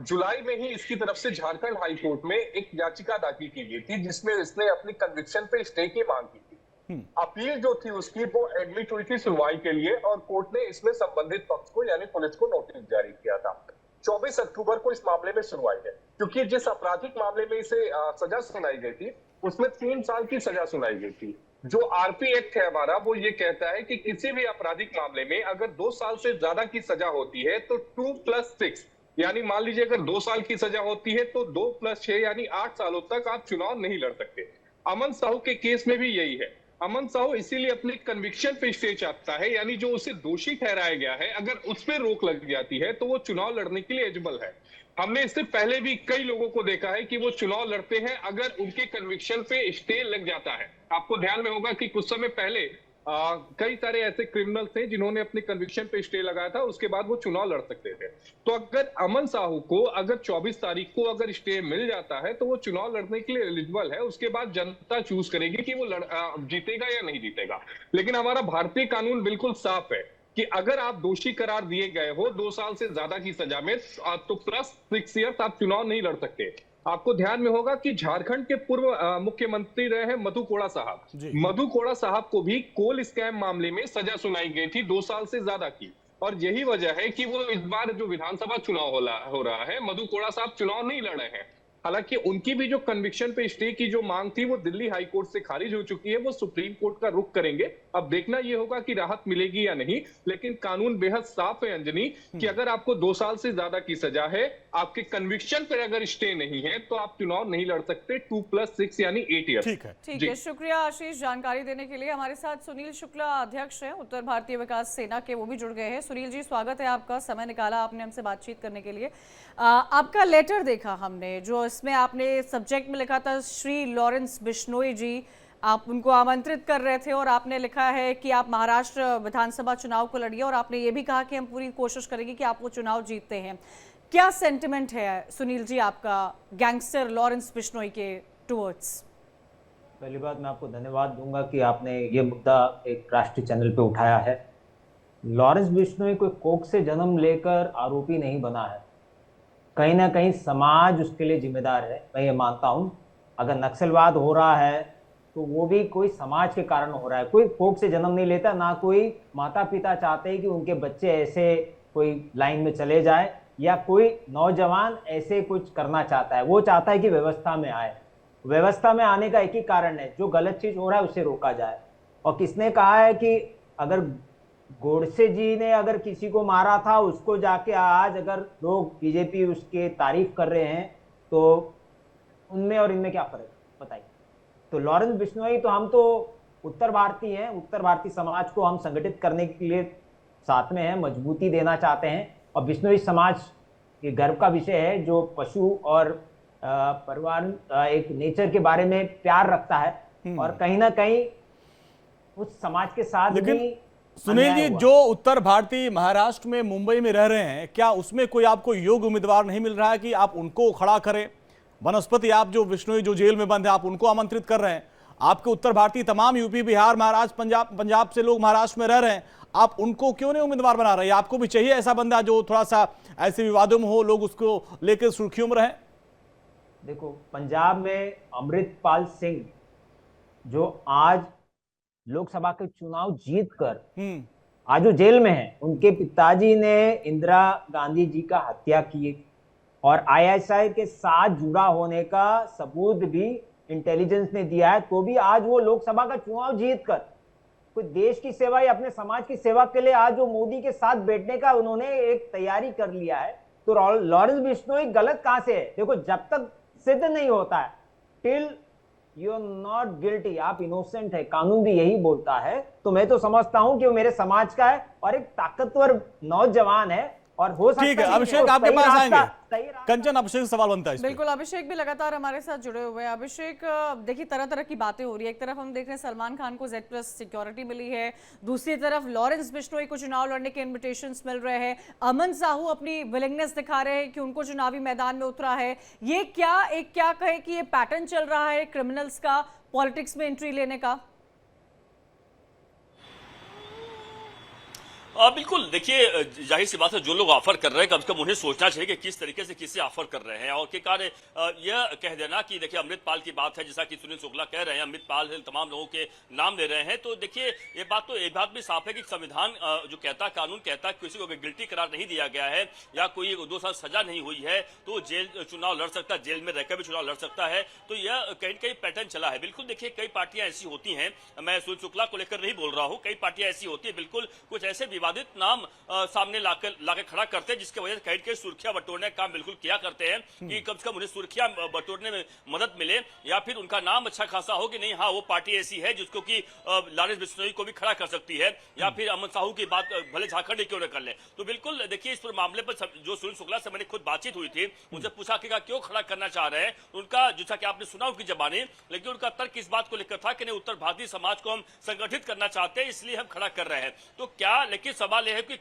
जुलाई में ही इसकी तरफ से झारखंड हाई कोर्ट में एक याचिका दाखिल की गई थी जिसमें इसने अपनी कन्विक्शन पे स्टे की मांग की थी। अपील जो थी उसकी वो एडमिट हुई थी सुनवाई के लिए और कोर्ट ने इसमें संबंधित पक्ष को यानी पुलिस को नोटिस जारी किया था। 24 अक्टूबर को इस मामले में सुनवाई है, क्योंकि जिस आपराधिक मामले में इसे सजा सुनाई गई थी उसमें 3 साल की सजा सुनाई गई थी। जो आरपी एक्ट है हमारा वो ये कहता है कि किसी भी आपराधिक मामले में अगर 2 साल से ज्यादा की सजा होती है तो 2+6 यानी मान लीजिए अगर 2 साल की सजा होती है तो 2+6 यानी 8 सालों तक आप चुनाव नहीं लड़ सकते। अमन साहू के केस में भी यही है। अमन साहू इसीलिए अपनी कन्विक्शन पे स्टे चाहता है, यानी जो उसे दोषी ठहराया गया है अगर उस पर रोक लग जाती है तो वो चुनाव लड़ने के लिए एलिजिबल है। हमने इससे पहले भी कई लोगों को देखा है कि वो चुनाव लड़ते हैं अगर उनके कन्विक्शन पे स्टे लग जाता है। आपको ध्यान में होगा कि कुछ समय पहले कई सारे ऐसे क्रिमिनल थे जिन्होंने अपने कन्विक्शन पे स्टे लगाया था, उसके बाद वो चुनाव लड़ सकते थे। तो अगर अमन साहू को अगर 24 तारीख को अगर स्टे मिल जाता है तो वो चुनाव लड़ने के लिए एलिजिबल है। उसके बाद जनता चूज करेगी कि वो जीतेगा या नहीं जीतेगा। लेकिन हमारा भारतीय कानून बिल्कुल साफ है कि अगर आप दोषी करार दिए गए हो 2 साल से ज्यादा की सजा में तो +6 ईयर्स आप चुनाव नहीं लड़ सकते। आपको ध्यान में होगा कि झारखंड के पूर्व मुख्यमंत्री रहे हैं मधु कोड़ा साहब। मधु कोड़ा साहब को भी कोल स्कैम मामले में सजा सुनाई गई थी 2 साल से ज्यादा की, और यही वजह है कि वो इस बार जो विधानसभा चुनाव हो रहा है मधु कोड़ा साहब चुनाव नहीं लड़ रहे हैं। हालांकि उनकी भी जो कन्विक्शन पे स्टे की जो मांग थी वो दिल्ली हाई कोर्ट से खारिज हो चुकी है, वो सुप्रीम कोर्ट का रुख करेंगे। अब देखना ये होगा कि राहत मिलेगी या नहीं, लेकिन कानून बेहद साफ है अंजनी कि अगर आपको 2 साल से ज्यादा की सजा है, आपके कन्विक्शन पर अगर स्टे नहीं है तो आप चुनाव नहीं लड़ सकते। 2+6 यानी 8 ईयर। ठीक है, शुक्रिया आशीष जानकारी देने के लिए। हमारे साथ सुनील शुक्ला अध्यक्ष हैं उत्तर भारतीय विकास सेना के, वो भी जुड़ गए हैं। सुनील जी, स्वागत है आपका, समय निकाला आपने हमसे बातचीत करने के लिए। आपका लेटर देखा हमने, जो इसमें आपने सब्जेक्ट में लिखा था श्री लॉरेंस बिश्नोई जी, आप उनको आमंत्रित कर रहे थे और आपने लिखा है कि आप महाराष्ट्र विधानसभा चुनाव को लड़िए और आपने ये भी कहा कि हम पूरी कोशिश करेंगे कि आप वो चुनाव जीतते हैं। क्या सेंटिमेंट है सुनील जी आपका गैंगस्टर लॉरेंस बिश्नोई के टुवर्ड्स? पहली बात मैं आपको धन्यवाद दूंगा कि आपने ये मुद्दा एक राष्ट्रीय चैनल पे उठाया है। लॉरेंस बिश्नोई कोई कोख से जन्म लेकर आरोपी नहीं बना है, कहीं ना कहीं समाज उसके लिए जिम्मेदार है, मैं ये मानता हूँ। अगर नक्सलवाद हो रहा है तो वो भी कोई समाज के कारण हो रहा है, कोई कोख से जन्म नहीं लेता। ना कोई माता पिता चाहते हैं कि उनके बच्चे ऐसे कोई लाइन में चले जाए या कोई नौजवान ऐसे कुछ करना चाहता है। वो चाहता है कि व्यवस्था में आए। व्यवस्था में आने का एक ही कारण है, जो गलत चीज़ हो रहा है उसे रोका जाए। और किसने कहा है कि अगर गोडसे जी ने अगर किसी को मारा था, उसको जाके आज अगर लोग बीजेपी उसके तारीफ कर रहे हैं, तो उनमें और इनमें क्या फर्क है बताइए। तो लॉरेंस बिश्नोई, तो हम तो उत्तर भारतीय हैं, उत्तर भारतीय समाज को हम संगठित करने के लिए साथ में हैं, मजबूती देना चाहते हैं। और बिश्नोई समाज ये गर्व का विषय है जो पशु और परिवार, एक नेचर के बारे में प्यार रखता है, और कहीं ना कहीं उस समाज के साथ लेकिन भी सुनील अन्याय जी, हुआ। जो उत्तर भारतीय महाराष्ट्र में, मुंबई में रह रहे हैं, क्या उसमें कोई आपको योग्य उम्मीदवार नहीं मिल रहा है कि आप उनको खड़ा करें? वनस्पति आप जो बिश्नोई जो जेल में बंद है, आप उनको आमंत्रित कर रहे हैं। आपके उत्तर भारतीय तमाम यूपी, बिहार, महाराष्ट्र, पंजाब से लोग महाराष्ट्र में रह रहे हैं, आप उनको क्यों नहीं उम्मीदवार बना रहे हैं? आपको भी चाहिए ऐसा बंदा जो थोड़ा सा ऐसे विवादों में हो, लोग उसको लेकर सुर्खियों में रहें? देखो, पंजाब में अमृतपाल सिंह जो आज लोकसभा के चुनाव जीतकर आज वो जेल में है, उनके पिताजी ने इंदिरा गांधी जी का हत्या की और आईएसआई के साथ जुड़ा होने का सबूत भी इंटेलिजेंस ने दिया है, तो भी आज वो लोकसभा का चुनाव जीतकर कोई देश की सेवा या अपने समाज की सेवा के लिए आज वो मोदी के साथ बैठने का उन्होंने एक तैयारी कर लिया है। तो लॉरेंस बिश्नोई गलत कहां से है? देखो, जब तक सिद्ध नहीं होता है, till you are not guilty, आप इनोसेंट है, कानून भी यही बोलता है। तो मैं तो समझता हूं कि वो मेरे समाज का है और एक ताकतवर नौजवान है, और हो सकता है। ठीक है, अभिषेक आपके पास आएंगे। कंचन, अभिषेक सवाल बनता है इस पे। बिल्कुल, अभिषेक भी लगातार हमारे साथ जुड़े हुए हैं। अभिषेक, देखिए तरह तरह की बातें हो रही है। एक तरफ हम देख रहे हैं सलमान खान को Z+ सिक्योरिटी मिली है, दूसरी तरफ लॉरेंस बिश्नोई को चुनाव लड़ने के इन्विटेशंस मिल रहे हैं, अमन साहू अपनी विलिंगनेस दिखा रहे हैं कि उनको चुनावी मैदान में उतरा है। ये क्या कहे कि ये पैटर्न चल रहा है क्रिमिनल्स का पॉलिटिक्स में एंट्री लेने का? बिल्कुल, देखिए जाहिर सी बात है, जो लोग ऑफर कर रहे हैं कम से कम उन्हें सोचना चाहिए कि किस तरीके से किससे ऑफर कर रहे हैं। और के कार्य यह कह देना कि देखिए अमृतपाल की बात है, जैसा कि सुनील शुक्ला कह रहे हैं, अमृतपाल तमाम लोगों के नाम ले रहे हैं, तो देखिए ये बात भी साफ है कि संविधान जो कहता है, कानून कहता है, किसी को अगर गिल्टी करार नहीं दिया गया है या कोई 2 साल सजा नहीं हुई है तो जेल चुनाव लड़ सकता है, जेल में रहकर भी चुनाव लड़ सकता है। तो यह कहीं कहीं पैटर्न चला है। बिल्कुल, देखिए कई पार्टियां ऐसी होती हैं, मैं सुनील शुक्ला को लेकर नहीं बोल रहा हूं, कई पार्टियां ऐसी होती है, बिल्कुल कुछ ऐसे विवादित नाम सामने लाके खड़ा करते हैं, जिसकी वजह से कहीं सुर्खियां बटोरने का काम बिल्कुल किया करते हैं कि कम से कम उन्हें सुर्खियां बटोरने में मदद मिले, या फिर उनका नाम अच्छा खासा हो कि नहीं, हाँ वो पार्टी ऐसी है जिसको कि लॉरेंस बिश्नोई को भी खड़ा कर सकती है, या फिर अमन साहू की बात भले झारखंड क्यों न कर ले। तो बिल्कुल देखिए, इस पर मामले पर जो सुनील शुक्ला से मैंने खुद बातचीत हुई थी, उनसे पूछा कि क्यों खड़ा करना चाह रहे हैं, उनका जैसा कि आपने सुना उनकी जबानी, लेकिन उनका तर्क इस बात को लेकर था कि नहीं, उत्तर भारतीय समाज को हम संगठित करना चाहते हैं, इसलिए हम खड़ा कर रहे हैं। तो क्या, लेकिन सवाल यह है कि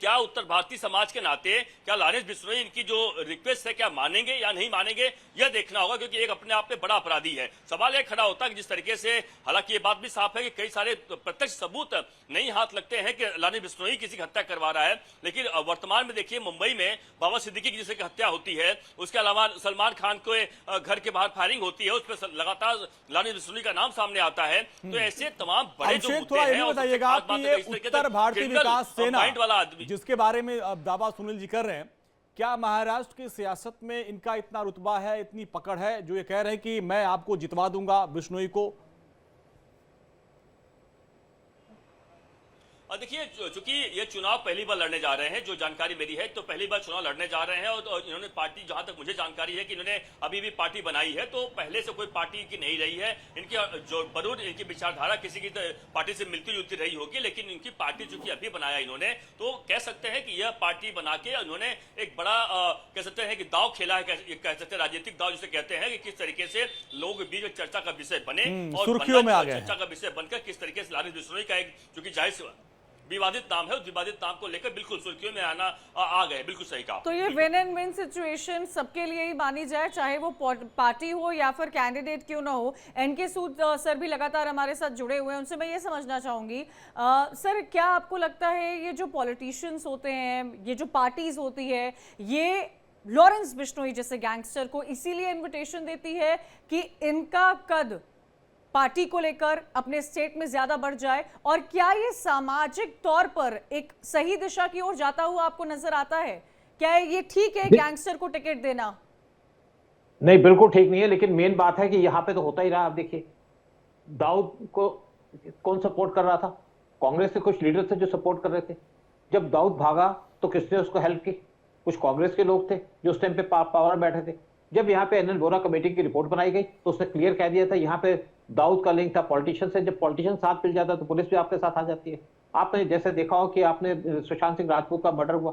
क्या उत्तर भारतीय समाज के नाते क्या लॉरेंस बिश्नोई इनकी जो रिक्वेस्ट है क्या मानेंगे या नहीं मानेंगे, यह देखना होगा, क्योंकि एक अपने आप में बड़ा अपराधी है। सवाल यह खड़ा होता है कि जिस तरीके से, हालांकि ये बात भी साफ है कि कई सारे प्रत्यक्ष सबूत नहीं हाथ लगते हैं कि लॉरेंस बिश्नोई किसी की हत्या करवा रहा है, लेकिन वर्तमान में देखिए मुंबई में बाबा सिद्दीकी की जिसकी हत्या होती है, उसके अलावा सलमान खान के घर के बाहर फायरिंग होती है, उस पर लगातार लॉरेंस बिश्नोई का नाम सामने आता है। तो ऐसे तमाम बड़े जो मुद्दे हैं, बताइएगा कि ये उत्तर भारतीय विकास सेना वाला आदमी जिसके बारे में अब दावा सुनील जी कर रहे हैं, क्या महाराष्ट्र की सियासत में इनका इतना रुतबा है, इतनी पकड़ है, जो ये कह रहे हैं कि मैं आपको जितवा दूंगा बिश्नोई को? और देखिए, चूंकि ये चुनाव पहली बार लड़ने जा रहे हैं, जो जानकारी मेरी है, तो पहली बार चुनाव लड़ने जा रहे हैं, और इन्होंने पार्टी, जहां तक मुझे जानकारी है कि इन्होंने अभी भी पार्टी बनाई है, तो पहले से कोई पार्टी की नहीं रही है। इनकी जो जरूर इनकी विचारधारा किसी की पार्टी से मिलती जुलती रही होगी, लेकिन इनकी पार्टी चूंकि अभी बनाया इन्होंने, तो कह सकते हैं कि यह पार्टी बना के उन्होंने एक बड़ा कह सकते हैं कि दाव खेला है, कह सकते हैं राजनीतिक दाव जिसे कहते हैं, कि किस तरीके से लोग बीच में चर्चा का विषय बने और सुर्खियों में आ गए, चर्चा का विषय बनकर किस तरीके से लॉरेंस बिश्नोई का एक, चूंकि जाहिर विवादित नाम है, उस विवादित नाम को लेकर बिल्कुल सुर्खियों में आ गए। बिल्कुल सही कहा। तो ये विन एंड विन सिचुएशन सबके लिए ही मानी जाए, चाहे वो पार्टी हो या फिर कैंडिडेट क्यों ना हो। एनके सूद सर भी लगातार हमारे साथ जुड़े हुए हैं, उनसे मैं ये समझना चाहूंगी, सर क्या आपको लगता है ये जो पॉलिटिशियंस होते हैं, ये जो पार्टीज होती है, ये लॉरेंस बिश्नोई जैसे गैंगस्टर को इसीलिए इन्विटेशन देती है कि इनका कद पार्टी को लेकर अपने स्टेट में ज्यादा बढ़ जाए, और क्या ये सामाजिक तौर पर एक सही दिशा की ओर जाता हुआ आपको नजर आता है? क्या ये ठीक है गैंगस्टर को टिकट देना? नहीं, बिल्कुल ठीक नहीं है, लेकिन मेन बात है कि यहाँ पे तो होता ही रहा। आप देखिए, दाऊद को कौन सपोर्ट कर रहा था? कांग्रेस के कुछ लीडर थे जो सपोर्ट कर रहे थे। जब दाऊद भागा तो किसने उसको हेल्प की? कुछ कांग्रेस के लोग थे जो उस टाइम पे पावर में बैठे थे। जब यहाँ पे एनएल वोरा कमेटी की रिपोर्ट बनाई गई तो उसने क्लियर कह दिया था यहाँ पे दाऊद का लिंक था पॉलिटिशियन से। जब पॉलिटिशियन साथ मिल जाता है तो पुलिस भी आपके साथ आ जाती है। आपने जैसे देखा हो कि आपने सुशांत सिंह राजपूत का मर्डर हुआ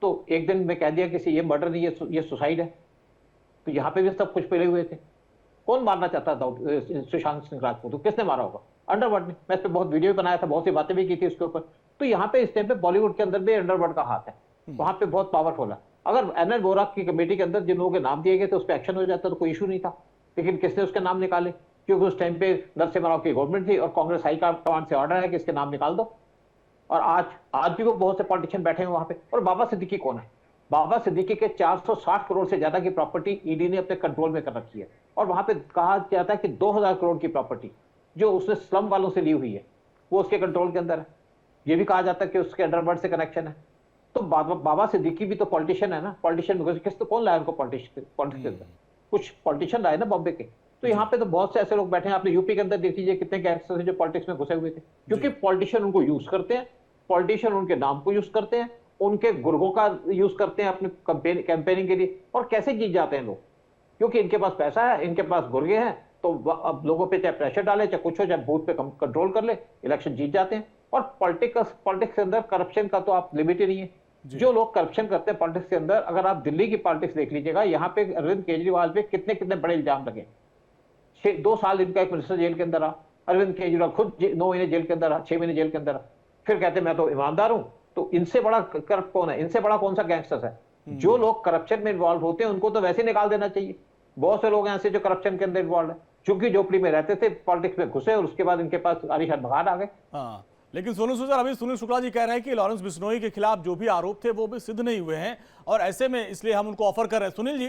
तो एक दिन में कह दिया किसी ये मर्डर नहीं, ये सुसाइड है। तो यहाँ पे भी सब कुछ पहले हुए थे। कौन मारना चाहता था सुशांत सिंह राजपूत को? किसने मारा होगा? अंडरवर्ल्ड ने। मैं इस पर बहुत वीडियो बनाया था, बहुत सी बातें भी की थी उसके ऊपर। तो यहाँ पे इस टाइम पे बॉलीवुड के अंदर भी अंडरवर्ल्ड का हाथ है, वहां पे बहुत पावरफुल है। अगर एनएल वोरा की कमेटी के अंदर जिन लोगों के नाम दिए गए थे उस पर एक्शन हो जाता तो कोई इशू नहीं था। लेकिन किसने उसके नाम निकाले? क्योंकि उस टाइम पे नरसिम्हा राव की गवर्नमेंट थी और कांग्रेस हाई कमांड से ऑर्डर है कि इसके नाम निकाल दो। और आज भी वो बहुत से पॉलिटिशियन बैठे हैं वहां पे। और बाबा सिद्दीकी कौन है? बाबा सिद्दीकी के 460 करोड़ से ज्यादा की प्रॉपर्टी ईडी ने अपने कंट्रोल में कर रखी है। और वहां पे कहा जाता है कि 2000 करोड़ की प्रॉपर्टी जो उसने स्लम वालों से ली हुई है वो उसके कंट्रोल के अंदर है। ये भी कहा जाता है कि उसके अंडरवर्ल्ड से कनेक्शन है। तो बाबा सिद्दीकी भी तो पॉलिटिशियन है ना। पॉलिटिशियन किस तो कौन लाया उनको पॉलिटिक्स के अंदर? कुछ पॉलिटिशियन लाए ना बॉम्बे के। तो यहाँ पे तो बहुत से ऐसे लोग बैठे हैं। आपने यूपी के अंदर देख लीजिए कितने गैंगस्टर्स जो पॉलिटिक्स में घुसे हुए थे, क्योंकि पॉलिटिशियन उनको यूज करते हैं, पॉलिटिशियन उनके नाम को यूज करते हैं, उनके गुर्गों का यूज करते हैं अपने कैंपेनिंग के लिए। और कैसे जीत जाते हैं लोग? क्योंकि इनके पास पैसा है, इनके पास गुर्गे हैं, तो अब लोगों पे चाहे प्रेशर डाले, चाहे कुछ हो, चाहे बूथ पे कंट्रोल कर ले, इलेक्शन जीत जाते हैं। और पॉलिटिक्स के अंदर करप्शन का तो आप लिमिट ही नहीं है। जो लोग करप्शन करते हैं पॉलिटिक्स के अंदर, अगर आप दिल्ली की पॉलिटिक्स देख लीजिएगा, यहाँ पे अरविंद केजरीवाल पे कितने कितने बड़े इल्जाम लगे। 2 साल इनका एक मिनिस्टर जेल के अंदर रहा। अरविंद केजरीवाल खुद 9 महीने जेल के अंदर रहा, 6 महीने जेल के अंदर रहा। फिर कहते मैं तो ईमानदार हूं। तो इनसे बड़ा करप्ट कौन है? इनसे बड़ा कौन सा गैंगस्टर है? जो लोग करप्शन में इन्वॉल्व होते हैं उनको तो वैसे निकाल देना चाहिए। बहुत से लोग ऐसे जो करप्शन के अंदर इन्वॉल्व है, चूंकि झोपड़ी में रहते थे, पॉलिटिक्स में घुसे और उसके बाद इनके पास आलिशान भगार आ गए। हाँ, लेकिन सोनू सूद सर, अभी सुनील शुक्ला जी कह रहे हैं कि लॉरेंस बिश्नोई के खिलाफ जो भी आरोप थे वो भी सिद्ध नहीं हुए हैं और ऐसे में इसलिए हम उनको ऑफर कर रहे हैं। सुनील जी,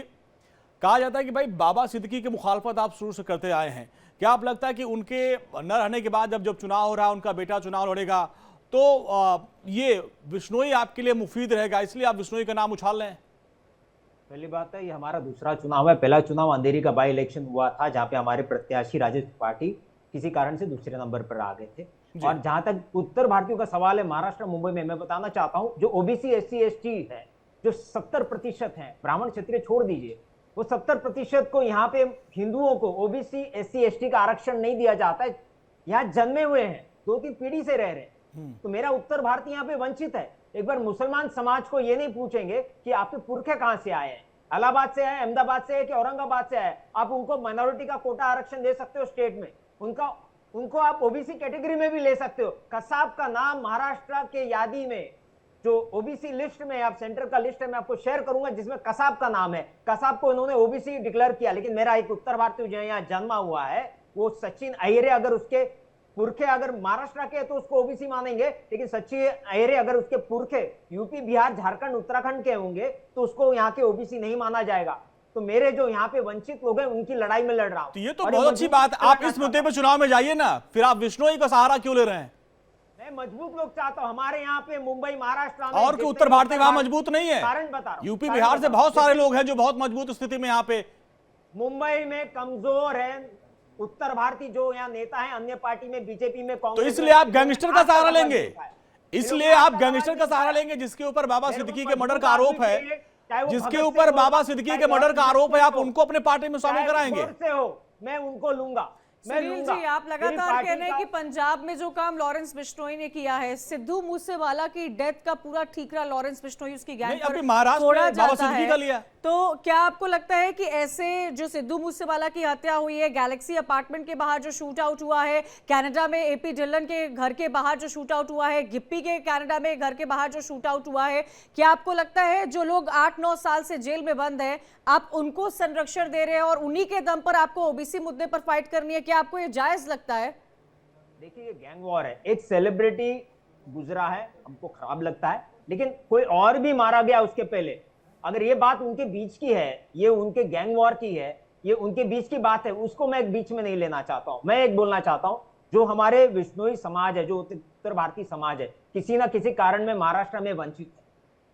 कहा जाता है कि भाई बाबा सिद्दीकी की मुखालफत आप शुरू से करते आए हैं। क्या आप लगता है कि उनके न रहने के बाद जब चुनाव हो रहा है, उनका बेटा चुनाव लड़ेगा, तो ये बिश्नोई आपके लिए मुफीद रहेगा, इसलिए आप बिश्नोई का नाम उछाल रहे हैं? पहली बात है, ये हमारा दूसरा चुनाव है। पहला चुनाव अंधेरी का बाई इलेक्शन हुआ था जहां पे हमारे प्रत्याशी राजेश त्रिपाठी किसी कारण से दूसरे नंबर पर आ गए थे। और जहां तक उत्तर भारतीयों का सवाल है, महाराष्ट्र मुंबई में, मैं बताना चाहता हूं, जो ओबीसी SC ST है, जो 70% है, ब्राह्मण क्षत्रिय छोड़ दीजिए, वो 70% को यहाँ पे हिंदुओं को ओबीसी SC ST का आरक्षण नहीं दिया जाता है। यहाँ जन्मे हुए हैं, 2-3 पीढ़ी से रह रहे हैं। तो मेरा उत्तर भारतीय यहाँ पे वंचित है। एक बार मुसलमान समाज को ये नहीं पूछेंगे कि आपके पुरखे कहां से आए हैं, इलाहाबाद से आए, अहमदाबाद से आए कि औरंगाबाद से आए, आप उनको माइनॉरिटी का कोटा आरक्षण दे सकते हो स्टेट में, उनको आप ओबीसी कैटेगरी में भी ले सकते हो। कसाब का नाम महाराष्ट्र के यादी में, जो ओबीसी लिस्ट में, आप सेंटर का लिस्ट है, मैं आपको शेयर करूंगा, जिसमें कसाब का नाम है। कसाब को उन्होंने ओबीसी डिक्लेयर किया। लेकिन मेरा एक उत्तर भारतीय जो यहाँ जन्मा हुआ है, वो सचिन अय्यरे, अगर उसके पुरखे अगर महाराष्ट्र के तो उसको ओबीसी मानेंगे, लेकिन सचिन अय्यरे अगर उसके पुरखे यूपी, बिहार, झारखंड, उत्तराखंड के होंगे तो उसको यहाँ के ओबीसी नहीं माना जाएगा। तो मेरे जो यहाँ पे वंचित लोग हैं उनकी लड़ाई में लड़ रहा हूं। तो ये तो बहुत अच्छी बात, आप इस मुद्दे पे चुनाव में जाइए ना, फिर आप बिश्नोई का सहारा क्यों ले रहे हैं? मैं मजबूत लोग चाहता हूं। हमारे यहाँ पे मुंबई, महाराष्ट्र में, और कि उत्तर भारतीय वहां मजबूत नहीं है? कारण बता रहा हूं, यूपी बिहार से बहुत सारे लोग हैं जो बहुत मजबूत स्थिति में यहाँ पे। मुंबई में कमजोर है उत्तर भारतीय जो यहाँ नेता है, अन्य पार्टी में, बीजेपी में, तो कांग्रेस, इसलिए आप गैंगस्टर का सहारा लेंगे? इसलिए आप गैंगस्टर का सहारा लेंगे जिसके ऊपर बाबा सिद्दीकी के मर्डर का आरोप है, जिसके ऊपर बाबा सिद्दीकी के मर्डर का आरोप है, आप उनको अपने पार्टी में शामिल कराएंगे? मैं उनको लूंगा। सुनील जी, आप लगातार कह रहे हैं कि पंजाब में जो काम लॉरेंस बिश्नोई ने किया है, सिद्धू मूसेवाला की डेथ का पूरा ठीकरा लॉरेंस बिश्नोई उसकी गैंग पर छोड़ा जाता है। तो क्या आपको लगता है कि ऐसे जो सिद्धू मूसेवाला की हत्या हुई है, गैलेक्सी अपार्टमेंट के बाहर जो शूट आउट हुआ है, कनाडा में AP ढिल्लन के घर के बाहर जो शूट आउट हुआ है, गिप्पी के कनाडा में घर के बाहर जो शूट आउट हुआ है, क्या आपको लगता है जो लोग 8-9 साल से जेल में बंद हैं, आप उनको संरक्षण दे रहे हैं और उन्हीं के दम पर आपको ओबीसी मुद्दे पर फाइट करनी है? क्या आपको ये जायज लगता है? देखिए, ये गैंग वॉर है। एक सेलिब्रिटी गुजरा है, हमको खराब लगता है, लेकिन कोई और भी मारा गया उसके पहले। अगर ये बात उनके बीच की है, ये उनके गैंग वॉर की है, ये उनके बीच की बात है, उसको मैं एक बीच में नहीं लेना चाहता हूं। मैं एक बोलना चाहता हूं, जो हमारे बिश्नोई समाज है, जो उत्तर भारतीय समाज है, किसी ना किसी कारण में महाराष्ट्र में वंचित है,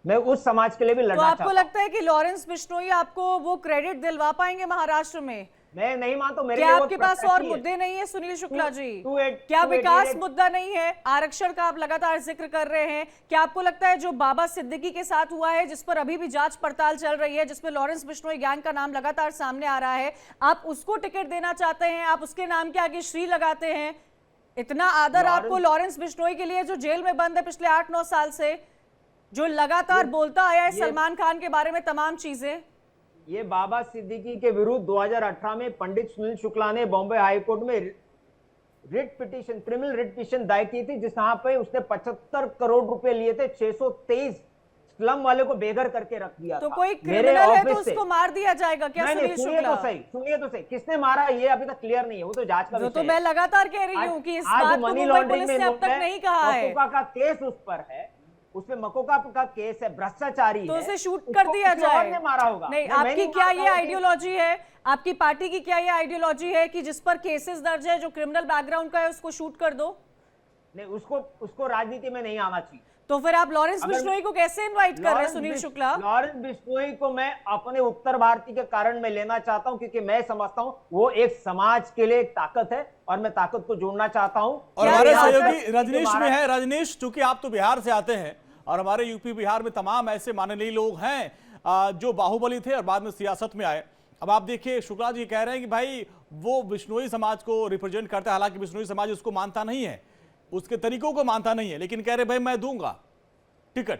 मैं उस समाज के लिए भी लड़ना चाहता हूं। तो आपको लगता है कि लॉरेंस बिश्नोई आपको वो क्रेडिट दिलवा पाएंगे महाराष्ट्र में मैं नहीं मानता, मेरे क्या लिए वो आपके पास और प्रत्याशी है। मुद्दे नहीं है सुनील शुक्ला जी? क्या 288 विकास मुद्दा नहीं है? आरक्षण का आप लगातार जिक्र कर रहे हैं। क्या आपको लगता है जो बाबा सिद्दीकी के साथ हुआ है, जिस पर अभी भी जांच पड़ताल चल रही है, जिसमें लॉरेंस बिश्नोई गैंग का नाम लगातार सामने आ रहा है, आप उसको टिकट देना चाहते हैं? आप उसके नाम के आगे श्री लगाते हैं? इतना आदर आपको लॉरेंस बिश्नोई के लिए, जो जेल में बंद है पिछले 8-9 साल से, जो लगातार बोलता आया है सलमान खान के बारे में तमाम चीजें? ये बाबा सिद्दीकी के विरुद्ध 2018 में पंडित सुनील शुक्ला ने बॉम्बे हाई कोर्ट में writ petition, criminal writ petition दायर की थी, जहां पे उसने 75 करोड़ रुपए लिए थे। 623 स्लम वाले को बेघर करके रख दिया तो था। कोई मेरे क्रिमिनल है तो ऑफिस से। उसको मार दिया जाएगा क्या? नहीं, सुनील सुनिए शुक्ला, तो सही, सुनिए तो सही, किसने मारा ये अभी तक क्लियर नहीं है, वो तो जांच का जो विषय तो है। मैं लगातार कह रही हूँ कि इस आज बात को मनी मुंबई लॉन्ड्रिंग पुलिस में ने अब तक नहीं कहा है। मकोका का केस उस पर है, उसमें मकोका का केस है, भ्रष्टाचारी तो है, उसे शूट उसको कर दिया किसी और जाए। ने मारा होगा। नहीं, मैं आपकी नहीं क्या मानता ये हूं कि- आइडियोलॉजी है? आपकी पार्टी की क्या ये आइडियोलॉजी है कि जिस पर केसेस दर्ज है, जो क्रिमिनल बैकग्राउंड का है, उसको शूट कर दो? नहीं, उसको राजनीति में नहीं आना चाहिए। तो फिर आप लॉरेंस बिश्नोई को कैसे इनवाइट कर रहे हैं सुनील शुक्ला? लॉरेंस बिश्नोई को मैं अपने उत्तर भारतीय के कारण में लेना चाहता हूं, क्योंकि मैं समझता हूं वो एक समाज के लिए एक ताकत है और मैं ताकत को जोड़ना चाहता हूं। और हमारे क्या सहयोगी रजनीश में है। रजनीश, चूंकि आप तो बिहार से आते हैं और हमारे यूपी बिहार में तमाम ऐसे माननीय लोग हैं जो बाहुबली थे और बाद में सियासत में आए। अब आप देखिए, शुक्ला जी कह रहे हैं कि भाई वो बिश्नोई समाज को रिप्रेजेंट करता है, हालांकि बिश्नोई समाज उसको मानता नहीं है, उसके तरीकों को मानता नहीं है, लेकिन कह रहे भाई मैं दूंगा टिकट।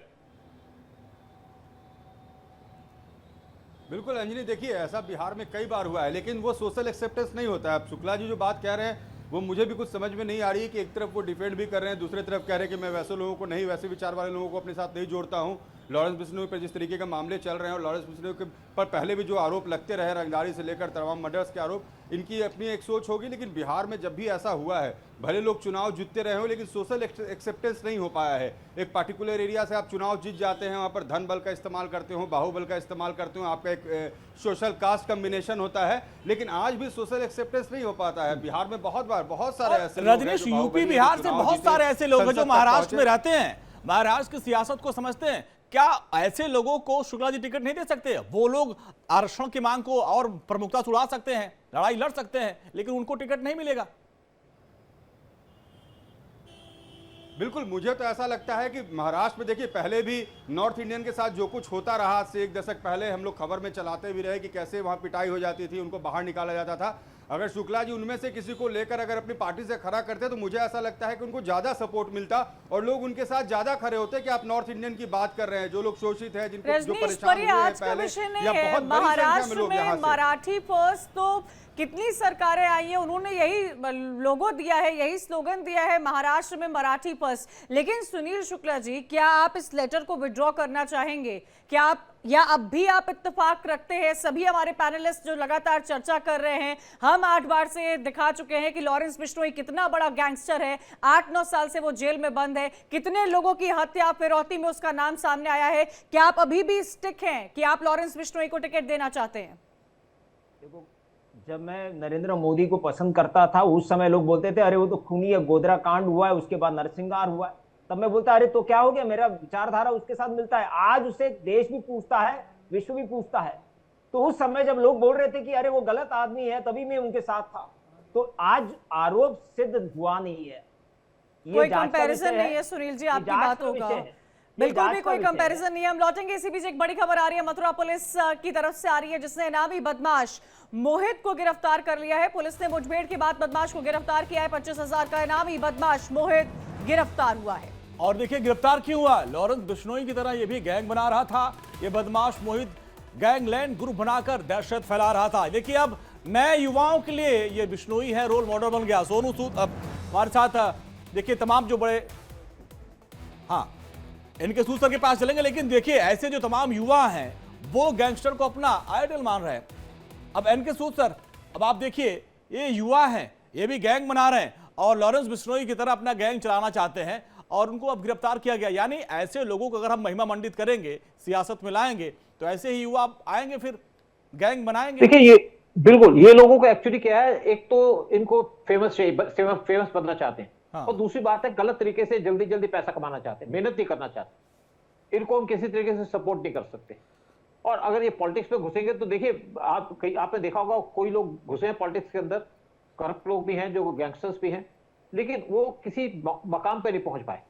बिल्कुल अंजलि, देखिए ऐसा बिहार में कई बार हुआ है, लेकिन वो सोशल एक्सेप्टेंस नहीं होता है। अब शुक्ला जी जो बात कह रहे हैं वो मुझे भी कुछ समझ में नहीं आ रही है कि एक तरफ वो डिफेंड भी कर रहे हैं, दूसरी तरफ कह रहे हैं कि मैं वैसे लोगों को नहीं, वैसे विचार वाले लोगों को अपने साथ नहीं जोड़ता हूं। लॉरेंस बिश्नोई पर जिस तरीके के मामले चल रहे हैं और लॉरेंस बिश्नोई के पर पहले भी जो आरोप लगते रहे, रंगदारी से लेकर तमाम मर्डर्स के आरोप, इनकी अपनी एक सोच होगी। लेकिन बिहार में जब भी ऐसा हुआ है, भले लोग चुनाव जीतते रहे हो, लेकिन सोशल एक्सेप्टेंस नहीं हो पाया है। एक पार्टिकुलर एरिया से आप चुनाव जीत जाते हैं, वहाँ पर धन बल का इस्तेमाल करते हो, बाहुबल का इस्तेमाल करते हो, आपका एक सोशल कास्ट कम्बिनेशन होता है, लेकिन आज भी सोशल एक्सेप्टेंस नहीं हो पाता है। बिहार में बहुत बार बहुत सारे ऐसे लोग हैं रजनीश, जो यूपी बाहुबली के बिहार से चुनाव बहुत जीते, सारे ऐसे लोग हैं जो संसद तक महाराष्ट्र में पहुंचे। रहते हैं, महाराष्ट्र की सियासत को समझते हैं। क्या ऐसे लोगों को शुक्ला जी टिकट नहीं दे सकते? वो लोग आरक्षण की मांग को और प्रमुखता से उड़ा सकते हैं, लड़ाई लड़ सकते हैं, लेकिन उनको टिकट नहीं मिलेगा। बिल्कुल, मुझे तो ऐसा लगता है कि महाराष्ट्र में देखिए पहले भी नॉर्थ इंडियन के साथ जो कुछ होता रहा, आज से 1 दशक पहले हम लोग खबर में चलाते भी रहे कि कैसे वहां पिटाई हो जाती थी, उनको बाहर निकाला जाता था। अगर शुक्ला जी उनमें से किसी को लेकर अगर अपनी पार्टी से खड़ा करते तो मुझे ऐसा लगता है कि उनको ज्यादा सपोर्ट मिलता और लोग उनके साथ ज्यादा खड़े होते। कि आप नॉर्थ इंडियन की बात कर रहे हैं, जो लोग शोषित है, जिनको जो रजनीश, परेशान पर हुए ये हैं आज का पहले, विषय नहीं या है। बहुत बड़ी संख्या में महाराष्ट्र लोग यहाँ में से। मराठी फर्स्ट तो कितनी सरकारें आई हैं, उन्होंने यही लोगो दिया है, यही स्लोगन दिया है, महाराष्ट्र में मराठी फर्स्ट। लेकिन सुनील शुक्ला जी, क्या आप इस लेटर को विड्रॉ करना चाहेंगे? क्या आप, या अब भी आप इत्तेफाक रखते हैं? सभी हमारे पैनलिस्ट जो लगातार चर्चा कर रहे हैं, हम 8 बार से दिखा चुके हैं कि लॉरेंस बिश्नोई कितना बड़ा गैंगस्टर है, 8-9 साल से वो जेल में बंद है, कितने लोगों की हत्या फिरौती में उसका नाम सामने आया है। क्या आप अभी भी स्टिक हैं कि आप लॉरेंस बिश्नोई को टिकट देना चाहते हैं? देखो, जब मैं नरेंद्र मोदी को पसंद करता था उस समय लोग बोलते थे अरे वो तो खूनी है, गोधरा कांड हुआ है, उसके बाद नरसिंहार हुआ है। तब मैं बोलता अरे तो क्या हो गया, मेरा विचारधारा उसके साथ मिलता है। आज उसे देश भी पूछता है, विश्व भी पूछता है। तो उस समय जब लोग बोल रहे थे कि अरे वो गलत आदमी है, तभी मैं उनके साथ था। तो आज आरोप सिद्ध हुआ नहीं है, कोई कंपैरिजन नहीं है सुनील जी, आपकी बातों का बिल्कुल भी कोई कंपैरिजन नहीं है। हम लौटेंगे, इसी बीच एक बड़ी खबर आ रही है मथुरा पुलिस की तरफ से आ रही है, जिसने इनामी बदमाश मोहित को गिरफ्तार कर लिया है। पुलिस ने मुठभेड़ के बाद बदमाश को गिरफ्तार किया है। 25,000 का इनामी बदमाश मोहित गिरफ्तार हुआ है। और देखिए गिरफ्तार क्यों हुआ? लॉरेंस बिश्नोई की तरह ये भी गैंग बना रहा था। ये बदमाश मोहित गैंगलैंड ग्रुप बनाकर दहशत फैला रहा था। देखिए अब नए युवाओं के लिए ये बिश्नोई है, रोल मॉडल बन गया। सोनू सूद अब हमारे साथ, देखिए तमाम जो बड़े, हाँ इनके सूद सर के पास चलेंगे, लेकिन देखिए ऐसे जो तमाम युवा हैं वो गैंगस्टर को अपना आइडल मान रहे हैं। अब एनके सूद सर, अब आप देखिए ये युवा हैं, ये भी गैंग बना रहे हैं और लॉरेंस बिश्नोई की तरह अपना गैंग चलाना चाहते हैं और उनको अब गिरफ्तार किया गया। यानी ऐसे लोगों को अगर हम महिमा मंडित करेंगे, सियासत में लाएंगे, तो ऐसे ही युवा आएंगे, फिर गैंग बनाएंगे। देखिए ये बिल्कुल, ये लोगों को एक्चुअली क्या है, एक तो इनको फेमस बनना चाहते हैं, हाँ। और दूसरी बात है गलत तरीके से जल्दी जल्दी पैसा कमाना चाहते हैं, मेहनत नहीं करना चाहते। इनको हम किसी तरीके से सपोर्ट नहीं कर सकते। और अगर ये पॉलिटिक्स में घुसेंगे तो देखिए आपने देखा होगा कोई लोग घुसे हैं पॉलिटिक्स के अंदर, करप्ट लोग भी हैं, जो गैंगस्टर्स भी हैं, लेकिन वो किसी मकाम पे नहीं पहुंच पाए।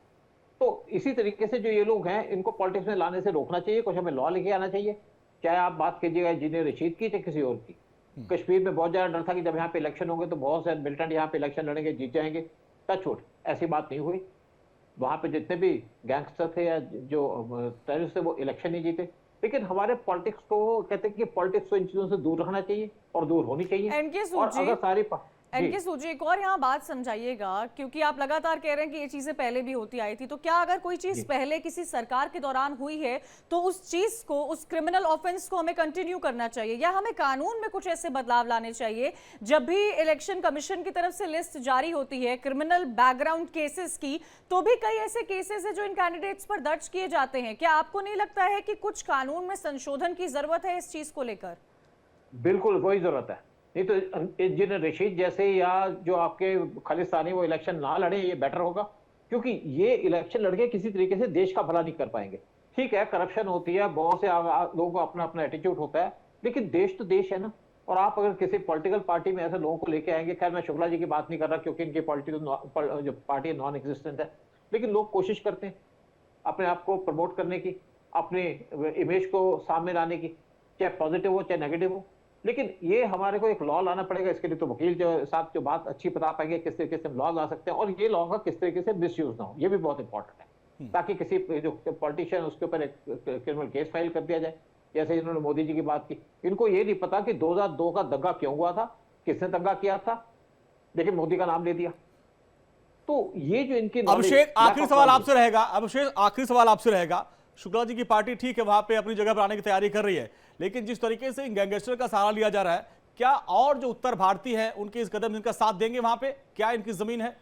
तो इसी तरीके से जो ये लोग हैं इनको पॉलिटिक्स में लाने से रोकना चाहिए, कुछ हमें लॉ लेके आना चाहिए। चाहे आप बात कीजिएगा इंजीनियर रशीद की चाहे किसी और की। कश्मीर में बहुत ज्यादा डर था कि जब यहाँ पे इलेक्शन होंगे तो बहुत से मिलिटेंट यहाँ पे इलेक्शन लड़ेंगे, जीत जाएंगे। टचवुड ऐसी बात नहीं हुई। वहां पे जितने भी गैंगस्टर थे या जो टेररिस्ट थे वो इलेक्शन नहीं जीते। लेकिन हमारे पॉलिटिक्स को कहते हैं कि पॉलिटिक्स को इन चीजों से दूर रखना चाहिए और दूर होनी चाहिए। और अगर सारी एनके सूजी, एक और यहाँ बात समझाइएगा, क्योंकि आप लगातार कह रहे हैं कि ये चीजें पहले भी होती आई थी, तो क्या अगर कोई चीज पहले किसी सरकार के दौरान हुई है तो उस चीज को, उस क्रिमिनल ऑफेंस को हमें कंटिन्यू करना चाहिए, या हमें कानून में कुछ ऐसे बदलाव लाने चाहिए जब भी इलेक्शन कमीशन की तरफ से लिस्ट जारी होती है क्रिमिनल बैकग्राउंड केसेस की, तो भी कई ऐसे केसेस है जो इन कैंडिडेट्स पर दर्ज किए जाते हैं। क्या आपको नहीं लगता है कि कुछ कानून में संशोधन की जरूरत है इस चीज को लेकर? बिल्कुल वही जरूरत है। नहीं तो इंजीनियर रशीद जैसे या जो आपके खालिस्तानी वो इलेक्शन ना लड़े, ये बेटर होगा, क्योंकि ये इलेक्शन लड़के किसी तरीके से देश का भला नहीं कर पाएंगे। ठीक है, करप्शन होती है, बहुत से लोगों को अपना अपना एटीट्यूड होता है, लेकिन देश तो देश है ना। और आप अगर किसी पॉलिटिकल पार्टी में ऐसे लोगों को लेके आएंगे, खैर मैं शुक्ला जी की बात नहीं कर रहा क्योंकि इनकी पॉलिटिकल जो पार्टी नॉन एग्जिस्टेंट है, लेकिन लोग कोशिश करते हैं अपने आप को प्रमोट करने की, अपनी इमेज को सामने लाने की, चाहे पॉजिटिव हो चाहे नेगेटिव हो। लेकिन ये हमारे को एक लॉ लाना पड़ेगा। इसके लिए तो वकील जो साहब जो बात अच्छी बता पाएंगे किस तरीके से हम लॉ ला सकते हैं, और ये लॉ का किस तरीके से मिसयूज ना हो, ये भी बहुत इंपॉर्टेंट है, ताकि किसी जो पॉलिटिशियन उसके ऊपर एक क्रिमिनल केस फाइल कर दिया जाए। जैसे इन्होंने मोदी जी की बात की, इनको ये नहीं पता कि 2002 का दंगा क्यों हुआ था, किसने दंगा किया था, लेकिन मोदी का नाम ले दिया। तो ये जो इनकी अभिषेक, आखिरी सवाल आपसे रहेगा। अभिषेक, आखिरी सवाल आपसे रहेगा। शुक्ला जी की पार्टी ठीक है, वहां पे अपनी जगह पर आने की तैयारी कर रही है, लेकिन जिस तरीके से इन गैंगस्टर का सहारा लिया जा रहा है, क्या और जो उत्तर भारतीय हैं उनके इस कदम इनका साथ देंगे? वहां पे क्या इनकी जमीन है?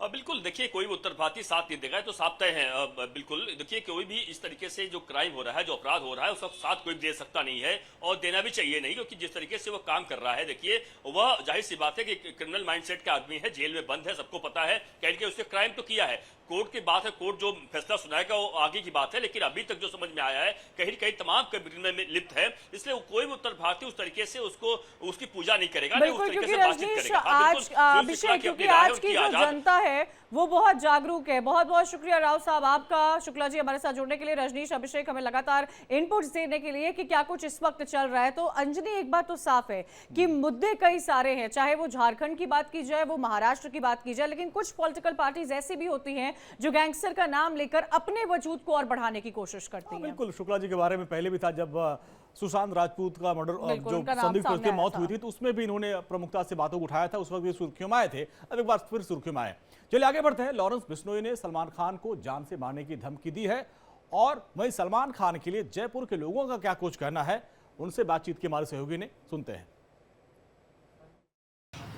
बिल्कुल, देखिए कोई भी उत्तर भारतीय साथ नहीं देगा, तो साफ तय है। बिल्कुल देखिए, कोई भी इस तरीके से जो क्राइम हो रहा है, जो अपराध हो रहा है, उसका साथ कोई दे सकता नहीं है और देना भी चाहिए नहीं, क्योंकि जिस तरीके से वो काम कर रहा है, देखिए वह जाहिर सी बात है कि क्रिमिनल माइंडसेट का आदमी है, जेल में बंद है, सबको पता है कहीं उसने क्राइम तो किया है। कोर्ट की बात है, कोर्ट जो फैसला सुनाएगा वो आगे की बात है, लेकिन अभी तक जो समझ में आया है कहीं कहीं तमाम क्रिमिनल में लिप्त है, इसलिए कोई भी उत्तर भारतीय उस तरीके से उसको उसकी पूजा नहीं करेगा, नहीं उस तरीके से बातचीत करेगा। अभिषेक, क्योंकि आज की जो जनता है वो बहुत जागरूक है। बहुत बहुत शुक्रिया राव साहब आपका, शुक्ला जी हमारे साथ जुड़ने के लिए। रजनीश, अभिषेक हमें लगातार इनपुट्स देने के लिए कि क्या कुछ इस वक्त चल रहा है। तो अंजनी, एक बात तो साफ है कि मुद्दे कई सारे हैं, चाहे वो झारखंड की बात की जाए, वो महाराष्ट्र की बात की जाए, लेकिन कुछ पॉलिटिकल पार्टीज ऐसी भी होती हैं जो गैंगस्टर का नाम लेकर अपने वजूद को और बढ़ाने की कोशिश करती हैं। बिल्कुल, शुक्ला जी के बारे में पहले भी था, जब सुशांत राजपूत का मर्डर, जो संदिग्ध उसकी मौत हुई थी, तो उसमें भी इन्होंने प्रमुखता से बातों को उठाया था। उस वक्त भी सुर्खियों में आए थे, अब एक बार फिर सुर्खियों में आए। चलिए आगे बढ़ते हैं। लॉरेंस बिश्नोई ने सलमान खान को जान से मारने की धमकी दी है, और वहीं सलमान खान के लिए जयपुर के लोगों का क्या कुछ कहना है, उनसे बातचीत की हमारे सहयोगी ने, सुनते हैं।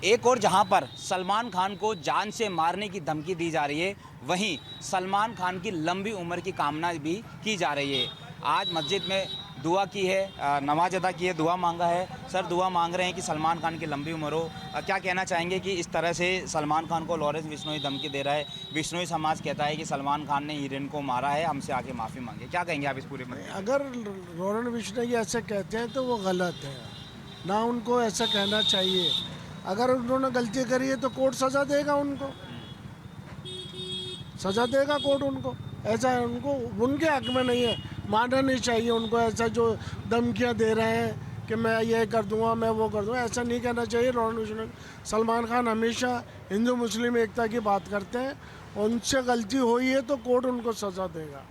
एक और जहां पर सलमान खान को जान से मारने की धमकी दी जा रही है, वहीं सलमान खान की लंबी उम्र की कामना भी की जा रही है। आज मस्जिद में दुआ की है, नमाज अदा की है, दुआ मांगा है। सर, दुआ मांग रहे हैं कि सलमान खान की लंबी उम्र हो। क्या कहना चाहेंगे कि इस तरह से सलमान खान को लॉरेंस बिश्नोई धमकी दे रहा है? बिश्नोई समाज कहता है कि सलमान खान ने हिरेन को मारा है, हमसे आके माफ़ी मांगे। क्या कहेंगे आप इस पूरे में? अगर लॉरेंस बिश्नोई ऐसे कहते हैं तो वो गलत है, ना उनको ऐसा कहना चाहिए। अगर उन्होंने गलती करी है तो कोर्ट सज़ा देगा, उनको सज़ा देगा कोर्ट उनको। ऐसा है, उनको उनके हक में नहीं है, मानना नहीं चाहिए उनको। ऐसा जो धमकियां दे रहे हैं कि मैं ये कर दूंगा, मैं वो कर दूंगा, ऐसा नहीं कहना चाहिए। सलमान खान हमेशा हिंदू मुस्लिम एकता की बात करते हैं, उनसे गलती हुई है तो कोर्ट उनको सज़ा देगा।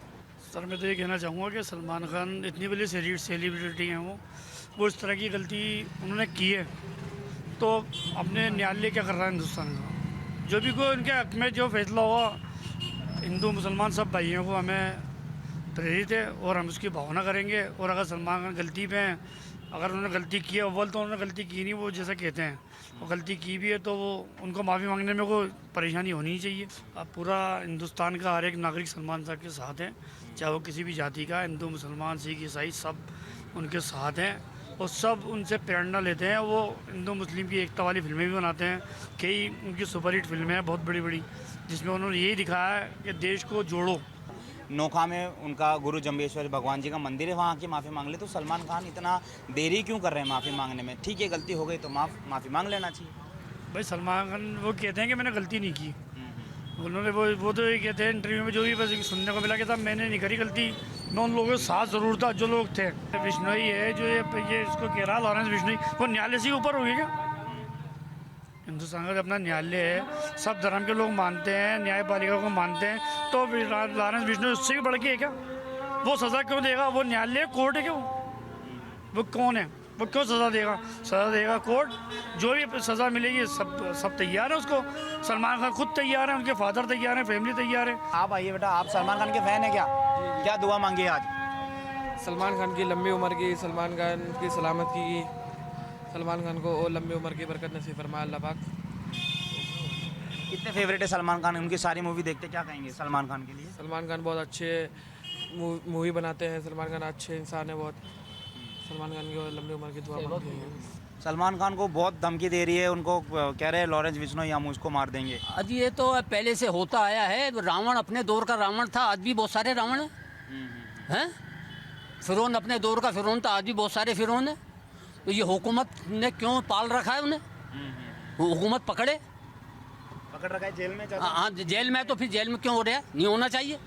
सर, मैं तो ये कहना चाहूँगा कि सलमान खान इतनी बड़ी सेलिब्रिटी हैं, वो इस तरह की गलती उन्होंने की है तो अपने न्यायालय क्या कर रहा है हिंदुस्तान का। जो भी कोई उनके हक में जो फैसला हुआ, हिंदू मुसलमान सब भाइयों को हमें प्रेरित है और हम उसकी भावना करेंगे। और अगर सलमान खान गलती पे हैं, अगर उन्होंने गलती की है, अव्वल तो उन्होंने गलती की नहीं, वो जैसा कहते हैं, वो गलती की भी है तो वो उनको माफ़ी मांगने में कोई परेशानी होनी ही चाहिए। अब पूरा हिंदुस्तान का हर एक नागरिक सलमान साहब के साथ है, चाहे वो किसी भी जाति का, हिंदू मुसलमान सिख ईसाई सब उनके साथ हैं और सब उनसे प्रेरणा लेते हैं। वो हिंदू मुस्लिम की एकता वाली फिल्में भी बनाते हैं, कई उनकी सुपरहिट फिल्में हैं बहुत बड़ी बड़ी, जिसमें उन्होंने यही दिखाया है कि देश को जोड़ो, नोखा में उनका गुरु जम्बेश्वर भगवान जी का मंदिर है, वहाँ की माफ़ी मांग ले। तो सलमान खान इतना देरी क्यों कर रहे हैं माफ़ी मांगने में? ठीक है, गलती हो गई तो माफ़ी मांग लेना चाहिए। भाई सलमान खान वो कहते हैं कि मैंने गलती नहीं की, उन्होंने वो तो ये कहते हैं इंटरव्यू में, जो भी बस सुनने को मिला कि साहब मैंने नहीं करी गलती, मैं उन लोगों के साथ ज़रूर था जो लोग थे। बिश्नोई है जो ये इसको कह रहा लॉरेंस बिश्नोई, वो न्यायालय से ऊपर हो गया क्या? हिंदुस्तान का अपना न्यायालय है, सब धर्म के लोग मानते हैं, न्यायपालिका को मानते हैं, तो लॉरेंस बिश्नोई उससे भी बढ़ के है क्या? वो सज़ा क्यों देगा? वो न्यायालय कोर्ट है क्या? वो कौन है? वो क्यों सज़ा देगा? सज़ा देगा कोर्ट, जो भी सज़ा मिलेगी सब तैयार है उसको। सलमान खान खुद तैयार है, उनके फादर तैयार हैं, फैमिली तैयार है। आप आइए बेटा, आप सलमान खान के फ़ैन हैं क्या? क्या दुआ मांगी आज? सलमान खान की लंबी उम्र की, सलमान खान की सलामती की, सलमान खान को और लंबी उम्र की बरकत नसीब फरमाए अल्लाह पाक। कितने फेवरेट है सलमान खान? उनकी सारी मूवी देखते, क्या कहेंगे सलमान खान के लिए? सलमान खान बहुत अच्छे मूवी बनाते हैं, सलमान खान अच्छे इंसान है बहुत। सलमान खान की लंबी उम्र की दुआ मांगते हैं। सलमान खान को बहुत धमकी दे रही है, उनको कह रहे हैं लॉरेंस बिश्नोई हम उसको मार देंगे। अजी ये तो पहले से होता आया है, रावण अपने दौर का रावण था, आज भी बहुत सारे रावण हैं। फिरौन अपने दौर का फिरौन था, आज भी बहुत सारे फिरौन हैं। तो ये हुकूमत ने क्यों पाल रखा है उन्हें? हुकूमत पकड़ रखा है जेल में। हाँ जेल में, तो फिर जेल में क्यों हो रहा है? नहीं होना चाहिए।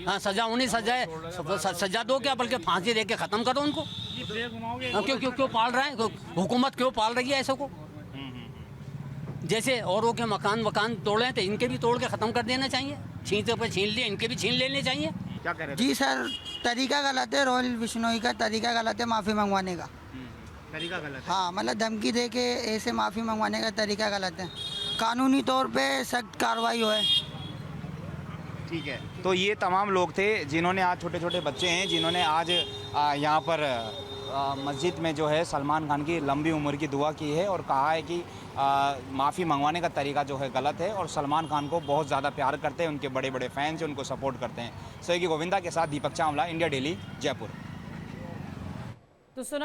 हाँ सजा होनी, सजा दो क्या, बल्कि फांसी दे के ख़त्म करो उनको। क्यों पाल रहे हैं? हुकूमत क्यों पाल रही है ऐसे को? जैसे औरों के मकान तोड़े तो इनके भी तोड़ के ख़त्म कर देना चाहिए। छीनते पर छीन लिए, इनके भी छीन लेने चाहिए। क्या कह रहे हैं? जी सर, तरीका गलत है, रॉयल बिश्नोई का तरीका गलत है माफ़ी मंगवाने का। तरीका गलत है? हाँ, मतलब धमकी दे के ऐसे माफ़ी मंगवाने का तरीका गलत है। कानूनी तौर पे सख्त कार्रवाई हो। ठीक है, तो ये तमाम लोग थे जिन्होंने आज, छोटे छोटे बच्चे हैं जिन्होंने आज यहाँ पर मस्जिद में जो है सलमान खान की लंबी उम्र की दुआ की है और कहा है कि माफ़ी मंगवाने का तरीका जो है गलत है और सलमान खान को बहुत ज़्यादा प्यार करते हैं, उनके बड़े बड़े फैंस हैं, उनको सपोर्ट करते हैं। सहयोगी गोविंदा के साथ दीपक चावला, इंडिया डेली, जयपुर। तो सुना